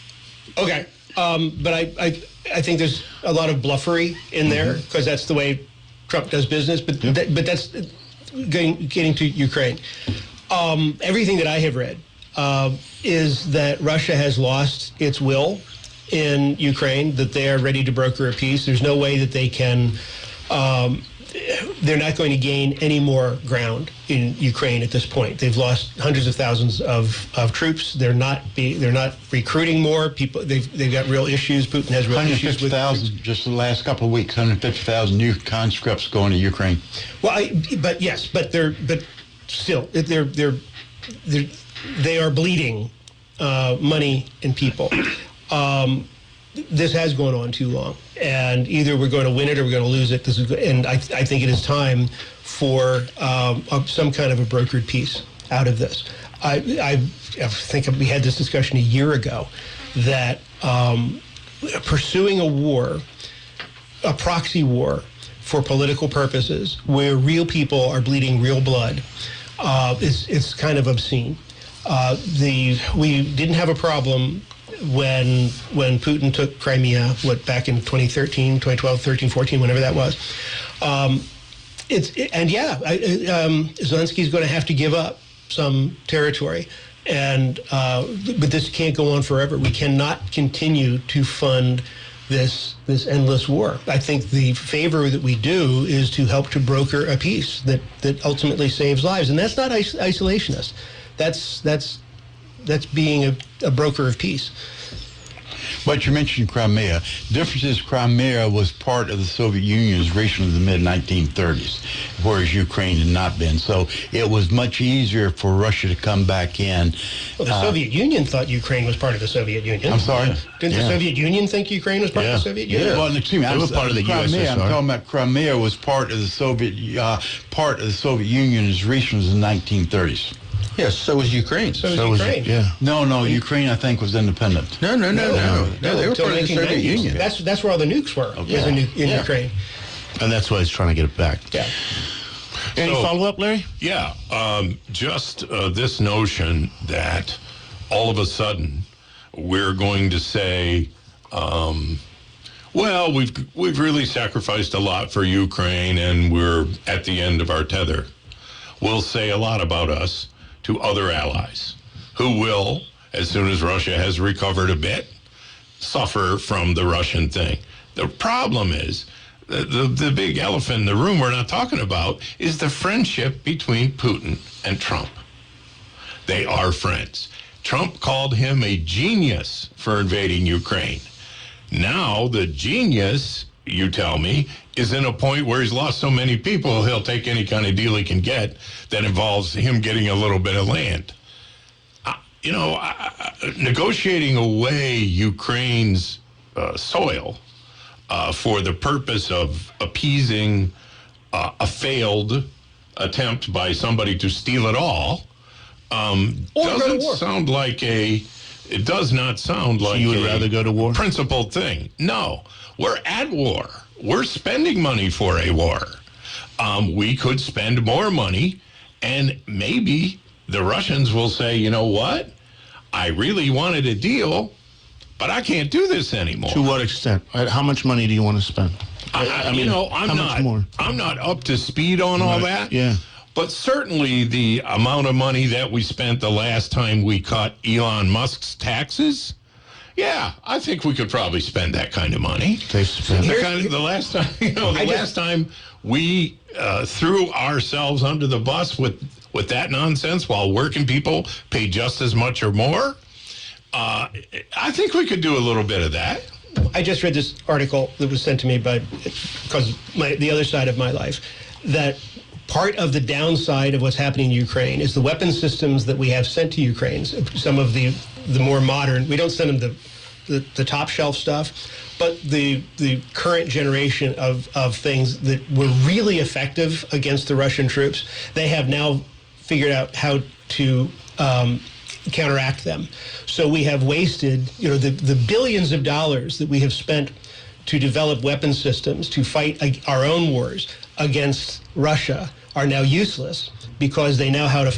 Okay. But I think there's a lot of bluffery in there, because that's the way Trump does business. But that's getting to Ukraine. Everything that I have read is that Russia has lost its will in Ukraine, that they are ready to broker a peace. There's no way that they can... they're not going to gain any more ground in Ukraine at this point. They've lost hundreds of thousands of troops. They're not recruiting more people. They've got real issues. Putin has real issues with 150,000 just the last couple of weeks. 150,000 new conscripts going to Ukraine. Well, but still they are bleeding money and people. This has gone on too long, and either we're going to win it or we're going to lose it. And I think it is time for some kind of a brokered peace out of this. I think we had this discussion a year ago that pursuing a war, a proxy war for political purposes, where real people are bleeding real blood, is kind of obscene. We didn't have a problem when Putin took Crimea, back in 2013, 2012, 13, 14, whenever that was. Zelensky's going to have to give up some territory, but this can't go on forever. We cannot continue to fund this endless war. I think the favor that we do is to help to broker a peace that ultimately saves lives, and that's not isolationist. That's being a broker of peace. But you mentioned Crimea. The difference is Crimea was part of the Soviet Union's region of the mid-1930s, whereas Ukraine had not been. So it was much easier for Russia to come back in. Well, the Soviet Union thought Ukraine was part of the Soviet Union. I'm sorry? Didn't the Soviet Union think Ukraine was part of the Soviet Union? Yeah. Well, excuse me, it was part of the Crimea, USSR. I'm talking about Crimea was part of the Soviet Union's regions in the 1930s. Yes, so was Ukraine. So was Ukraine. No, Ukraine, I think, was independent. No. They were part of the Soviet Union. That's where all the nukes were, in Ukraine. And that's why he's trying to get it back. Yeah. Any follow-up, Larry? Yeah. Just this notion that all of a sudden we're going to say, well, we've really sacrificed a lot for Ukraine and we're at the end of our tether, will say a lot about us to other allies who will, as soon as Russia has recovered a bit, suffer from the Russian thing. The problem is, the big elephant in the room we're not talking about is the friendship between Putin and Trump. They are friends. Trump called him a genius for invading Ukraine. Now the genius, you tell me, is in a point where he's lost so many people, he'll take any kind of deal he can get that involves him getting a little bit of land. Negotiating away Ukraine's soil for the purpose of appeasing a failed attempt by somebody to steal it all doesn't sound like it does not sound like you would rather go to war? Principled thing. No, we're at war. We're spending money for a war. We could spend more money, and maybe the Russians will say, you know what? I really wanted a deal, but I can't do this anymore. To what extent? How much money do you want to spend? I'm not up to speed on all that. Yeah. But certainly the amount of money that we spent the last time we cut Elon Musk's taxes, yeah, I think we could probably spend that kind of money. The last time we threw ourselves under the bus with that nonsense while working people pay just as much or more, I think we could do a little bit of that. I just read this article that was sent to me because the other side of my life, that part of the downside of what's happening in Ukraine is the weapon systems that we have sent to Ukraine, some of the more modern, we don't send them the top shelf stuff, but the current generation of things that were really effective against the Russian troops, they have now figured out how to counteract them. So we have wasted, the billions of dollars that we have spent to develop weapon systems to fight our own wars against Russia are now useless because they know how to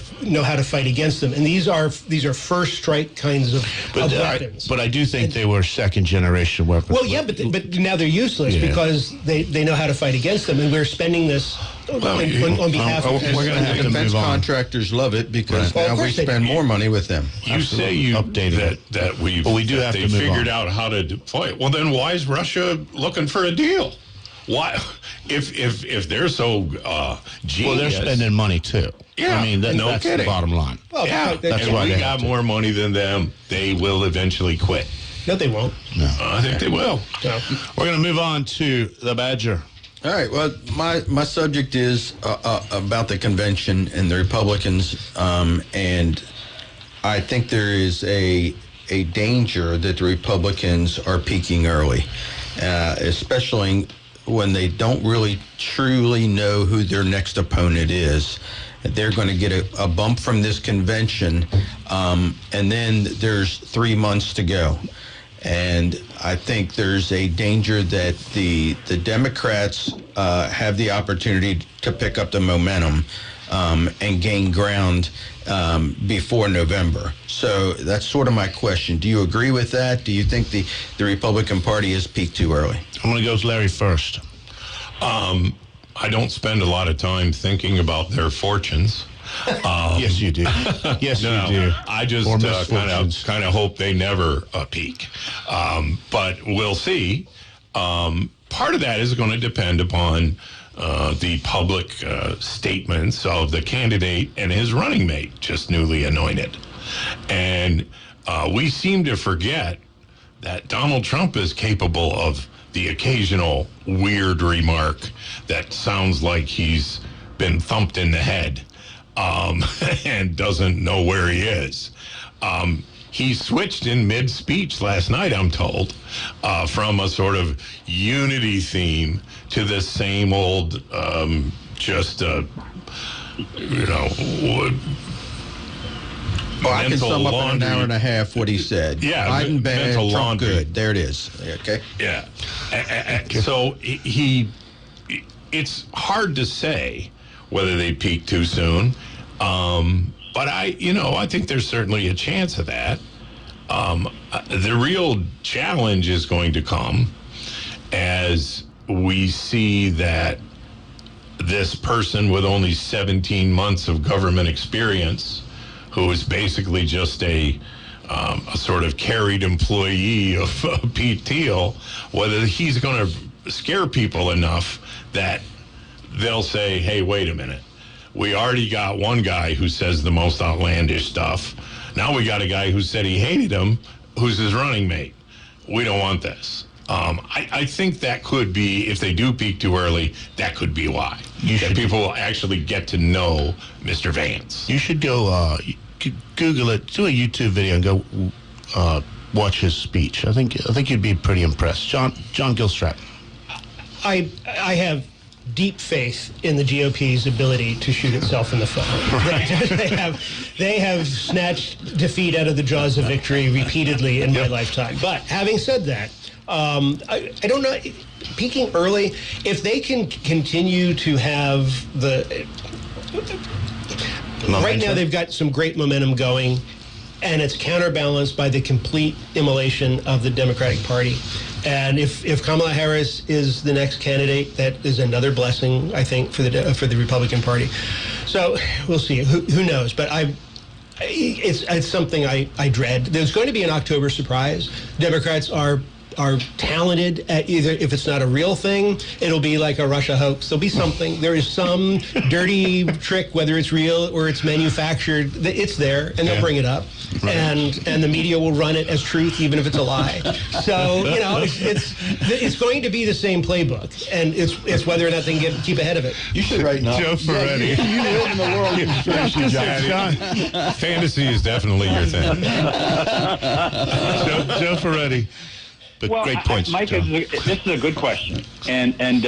fight against them. And these are first strike kinds of weapons. But I do think they were second generation weapons. Well, yeah, but now they're useless because they know how to fight against them, and we're spending this on behalf of. We're going to have defense contractors love it because now we spend more money with them. You say that we do have to figured out how to deploy it. Well, then why is Russia looking for a deal? Why, if they're so genius? Well, they're spending money too. Yeah, I mean that's the bottom line. Well, yeah, that's why we got more money than them. They will eventually quit. No, they won't. No, I think they will. No. We're going to move on to the Badger. All right. Well, my subject is about the convention and the Republicans, and I think there is a danger that the Republicans are peaking early, especially when they don't really truly know who their next opponent is. They're going to get a bump from this convention, and then there's 3 months to go. And I think there's a danger that the Democrats have the opportunity to pick up the momentum and gain ground before November. So that's sort of my question. Do you agree with that? Do you think the Republican Party has peaked too early? I'm going to go with Larry first. I don't spend a lot of time thinking about their fortunes. Yes, you do. Yes, you do. I just kind of hope they never peak. But we'll see. Part of that is going to depend upon the public statements of the candidate and his running mate, just newly anointed. And we seem to forget that Donald Trump is capable of the occasional weird remark that sounds like he's been thumped in the head and doesn't know where he is. He switched in mid-speech last night, I'm told, from a sort of unity theme to the same old, I can sum up in an hour and a half what he said. Yeah, Biden bad, Trump laundry. good. There it is. Okay. Yeah. So it's hard to say whether they peak too soon. But I think there's certainly a chance of that. The real challenge is going to come as we see that this person with only 17 months of government experience, who is basically just a sort of carried employee of Pete Thiel, whether he's going to scare people enough that they'll say, hey, wait a minute. We already got one guy who says the most outlandish stuff. Now we got a guy who said he hated him, who's his running mate. We don't want this. I think that could be, if they do peak too early, that could be why. That people will actually get to know Mr. Vance. You should go Google it, do a YouTube video and go watch his speech. I think you'd be pretty impressed. John Gilstrap. I have deep faith in the GOP's ability to shoot itself in the foot. Right. They have snatched defeat out of the jaws of victory repeatedly in my lifetime. But having said that, I don't know, peaking early, if they can continue to have the... Right now they've got some great momentum going, and it's counterbalanced by the complete immolation of the Democratic Party. And if Kamala Harris is the next candidate, that is another blessing, I think, for the Republican Party. So we'll see. Who knows? But it's something I dread. There's going to be an October surprise. Democrats are talented at either, if it's not a real thing, it'll be like a Russia hoax. There'll be something. There is some dirty trick, whether it's real or it's manufactured. It's there, and they'll bring it up, right. and the media will run it as truth, even if it's a lie. So it's going to be the same playbook, and it's whether or not they can keep ahead of it. You should write Joe Ferretti. You live in the world of conspiracy, John. Fantasy is definitely your thing. Joe Ferretti. Well, great points, Mike, this is a good question, and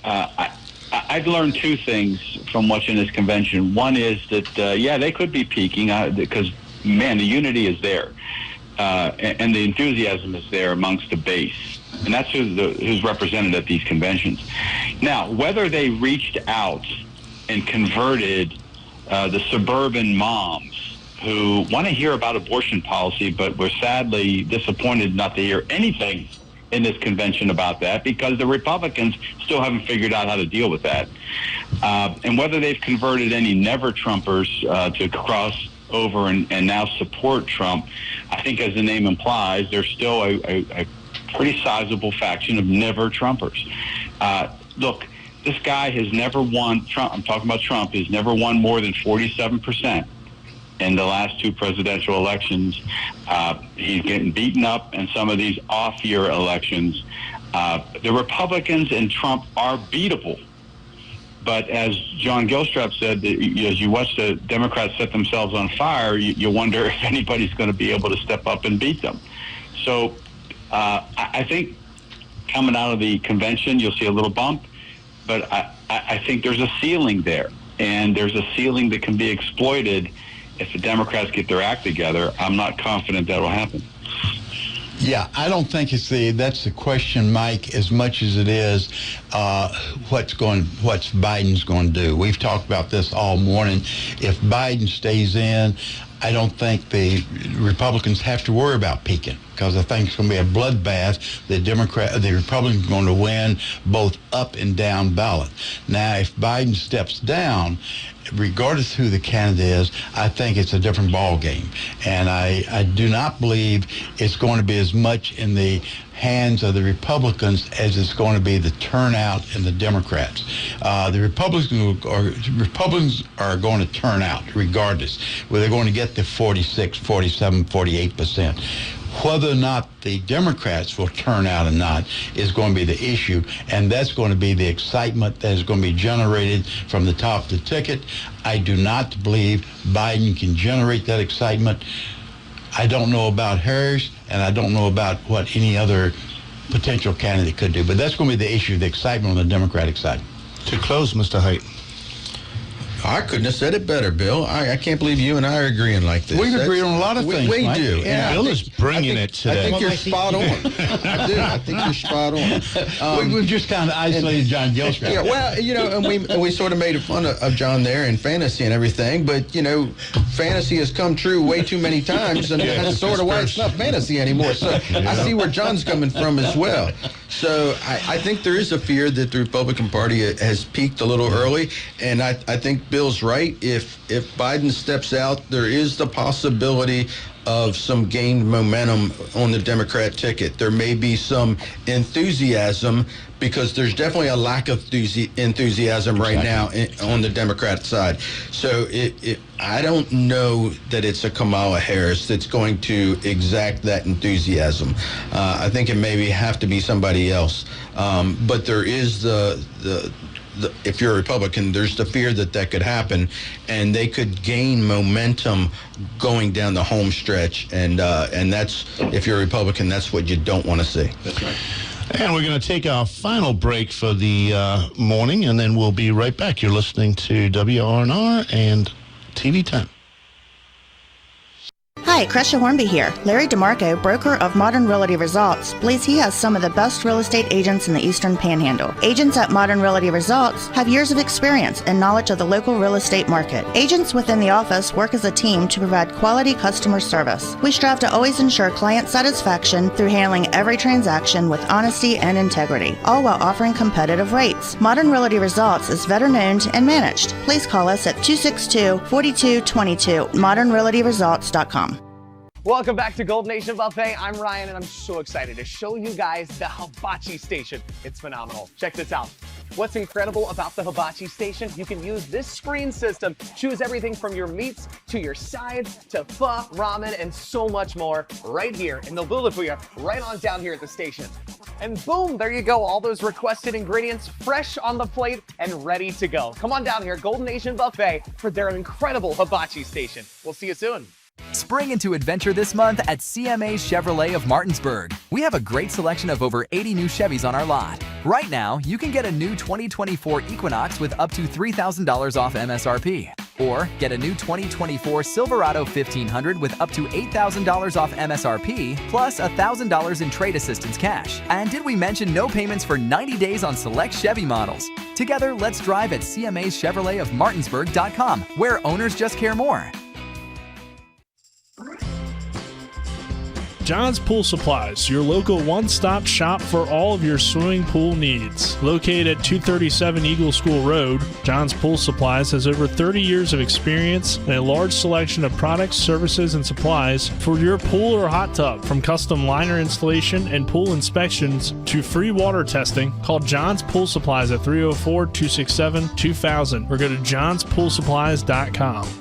I've learned two things from watching this convention. One is that they could be peaking because man, the unity is there, and the enthusiasm is there amongst the base, and that's who's represented at these conventions. Now, whether they reached out and converted the suburban moms who want to hear about abortion policy, but were sadly disappointed not to hear anything in this convention about that because the Republicans still haven't figured out how to deal with that. And whether they've converted any never-Trumpers to cross over and now support Trump, I think as the name implies, there's still a pretty sizable faction of never-Trumpers. Look, this guy has never won, Trump, I'm talking about Trump, has never won more than 47%. In the last two presidential elections. He's getting beaten up in some of these off-year elections. The Republicans and Trump are beatable. But as John Gilstrap said, as you watch the Democrats set themselves on fire, you wonder if anybody's going to be able to step up and beat them. So I think coming out of the convention, you'll see a little bump. But I think there's a ceiling there. And there's a ceiling that can be exploited if the Democrats get their act together. I'm not confident that'll happen. Yeah, I don't think that's the question, Mike, as much as it is what's Biden's going to do. We've talked about this all morning. If Biden stays in, I don't think the Republicans have to worry about peaking because I think it's going to be a bloodbath. The Republicans are going to win both up and down ballot. Now, if Biden steps down, regardless who the candidate is, I think it's a different ball game. And I do not believe it's going to be as much in the hands of the Republicans as it's going to be the turnout in the Democrats. The Republicans are going to turn out regardless, whether they're going to get the 46, 47, 48%. Whether or not the Democrats will turn out or not is going to be the issue, and that's going to be the excitement that is going to be generated from the top of the ticket. I do not believe Biden can generate that excitement. I don't know about Harris, and I don't know about what any other potential candidate could do, but that's going to be the issue, the excitement on the Democratic side. To close, Mr. Haidt. I couldn't have said it better, Bill. I can't believe you and I are agreeing like this. We've agreed on a lot of things, We Mike. do. Yeah. And Bill is bringing it today. I think you're spot on. I do. I think you're spot on. We've just kind of isolated John Gilstrap. Yeah, well, and we sort of made fun of John there in fantasy and everything, but, fantasy has come true way too many times, and that's sort of why it's not fantasy anymore. So I see where John's coming from as well. So I think there is a fear that the Republican Party has peaked a little early, and I think Bill's right. If Biden steps out, there is the possibility of some gained momentum on the Democrat ticket. There may be some enthusiasm, because there's definitely a lack of enthusiasm right now on the Democrat side. So I don't know that it's a Kamala Harris that's going to exact that enthusiasm. I think it maybe have to be somebody else. But there is if you're a Republican, there's the fear that could happen, and they could gain momentum going down the home stretch. And that's, if you're a Republican, that's what you don't want to see. That's right. And we're going to take our final break for the morning, and then we'll be right back. You're listening to WRNR and TV 10. Hi, Crescia Hornby here. Larry DeMarco, broker of Modern Realty Results, believes he has some of the best real estate agents in the Eastern Panhandle. Agents at Modern Realty Results have years of experience and knowledge of the local real estate market. Agents within the office work as a team to provide quality customer service. We strive to always ensure client satisfaction through handling every transaction with honesty and integrity, all while offering competitive rates. Modern Realty Results is veteran-owned and managed. Please call us at 262-4222, modernrealtyresults.com. Welcome back to Gold Nation Buffet. I'm Ryan, and I'm so excited to show you guys the hibachi station. It's phenomenal. Check this out. What's incredible about the hibachi station? You can use this screen system, choose everything from your meats to your sides to pho, ramen, and so much more right here. And they'll build it for you right on down here at the station. And boom, there you go. All those requested ingredients fresh on the plate and ready to go. Come on down here, Golden Nation Buffet, for their incredible hibachi station. We'll see you soon. Spring into adventure this month at CMA Chevrolet of Martinsburg. We have a great selection of over 80 new Chevys on our lot. Right now, you can get a new 2024 Equinox with up to $3,000 off MSRP. Or get a new 2024 Silverado 1500 with up to $8,000 off MSRP, plus $1,000 in trade assistance cash. And did we mention no payments for 90 days on select Chevy models? Together, let's drive at CMA's Chevrolet of Martinsburg.com, where owners just care more. John's Pool Supplies, your local one-stop shop for all of your swimming pool needs. Located at 237 Eagle School Road, John's Pool Supplies has over 30 years of experience and a large selection of products, services, and supplies for your pool or hot tub. From custom liner installation and pool inspections to free water testing, call John's Pool Supplies at 304-267-2000 or go to johnspoolsupplies.com.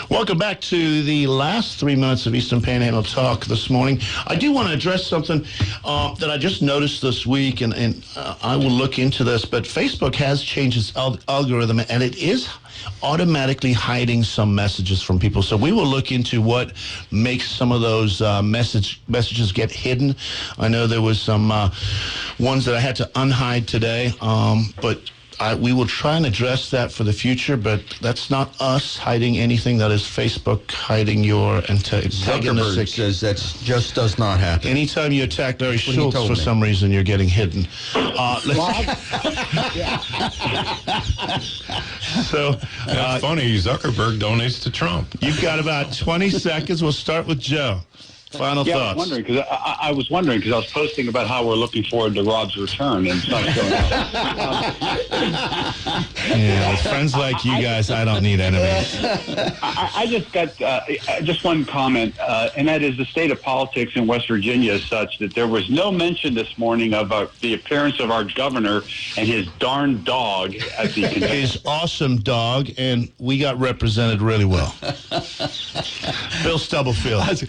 Welcome back to the last 3 minutes of Eastern Panhandle Talk this morning. I do want to address something that I just noticed this week, and I will look into this, but Facebook has changed its algorithm, and it is automatically hiding some messages from people. So we will look into what makes some of those messages get hidden. I know there was some ones that I had to unhide today, but we will try and address that for the future, but that's not us hiding anything. That is Facebook hiding your Zuckerberg says that just does not happen. Anytime you attack Larry Schultz, for some reason, you're getting hidden. So that's funny. Zuckerberg donates to Trump. You've got about 20 seconds. We'll start with Joe. Final thoughts. I was wondering because I was posting about how we're looking forward to Rob's return, and it's not showing up. Yeah, with friends like you guys, I don't need enemies. I just got just one comment, and that is the state of politics in West Virginia is such that there was no mention this morning of the appearance of our governor and his darn dog at the convention. His awesome dog, and we got represented really well. Bill Stubblefield.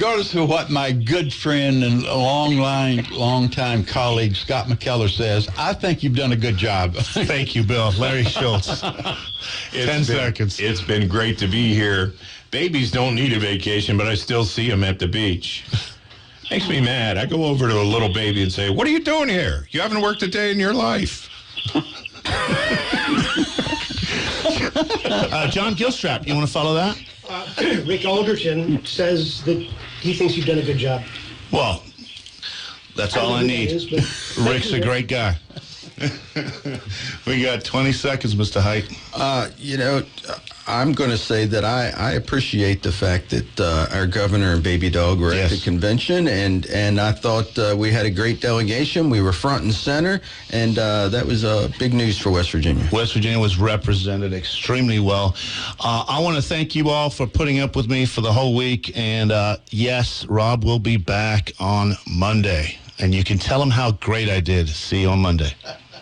Regardless of what my good friend and long-time colleague Scott McKellar says, I think you've done a good job. Thank you, Bill. Larry Schultz. 10 seconds. It's been great to be here. Babies don't need a vacation, but I still see them at the beach. Makes me mad. I go over to a little baby and say, "What are you doing here? You haven't worked a day in your life." John Gilstrap, you want to follow that? Rick Alderton says that he thinks you've done a good job. Well, that's all I need. Rick's a great guy. We got 20 seconds, Mr. Height. I'm going to say that I appreciate the fact that our governor and baby dog were at the convention, and I thought we had a great delegation. We were front and center, and that was big news for West Virginia. West Virginia was represented extremely well. I want to thank you all for putting up with me for the whole week, and yes, Rob will be back on Monday, and you can tell him how great I did. See you on Monday.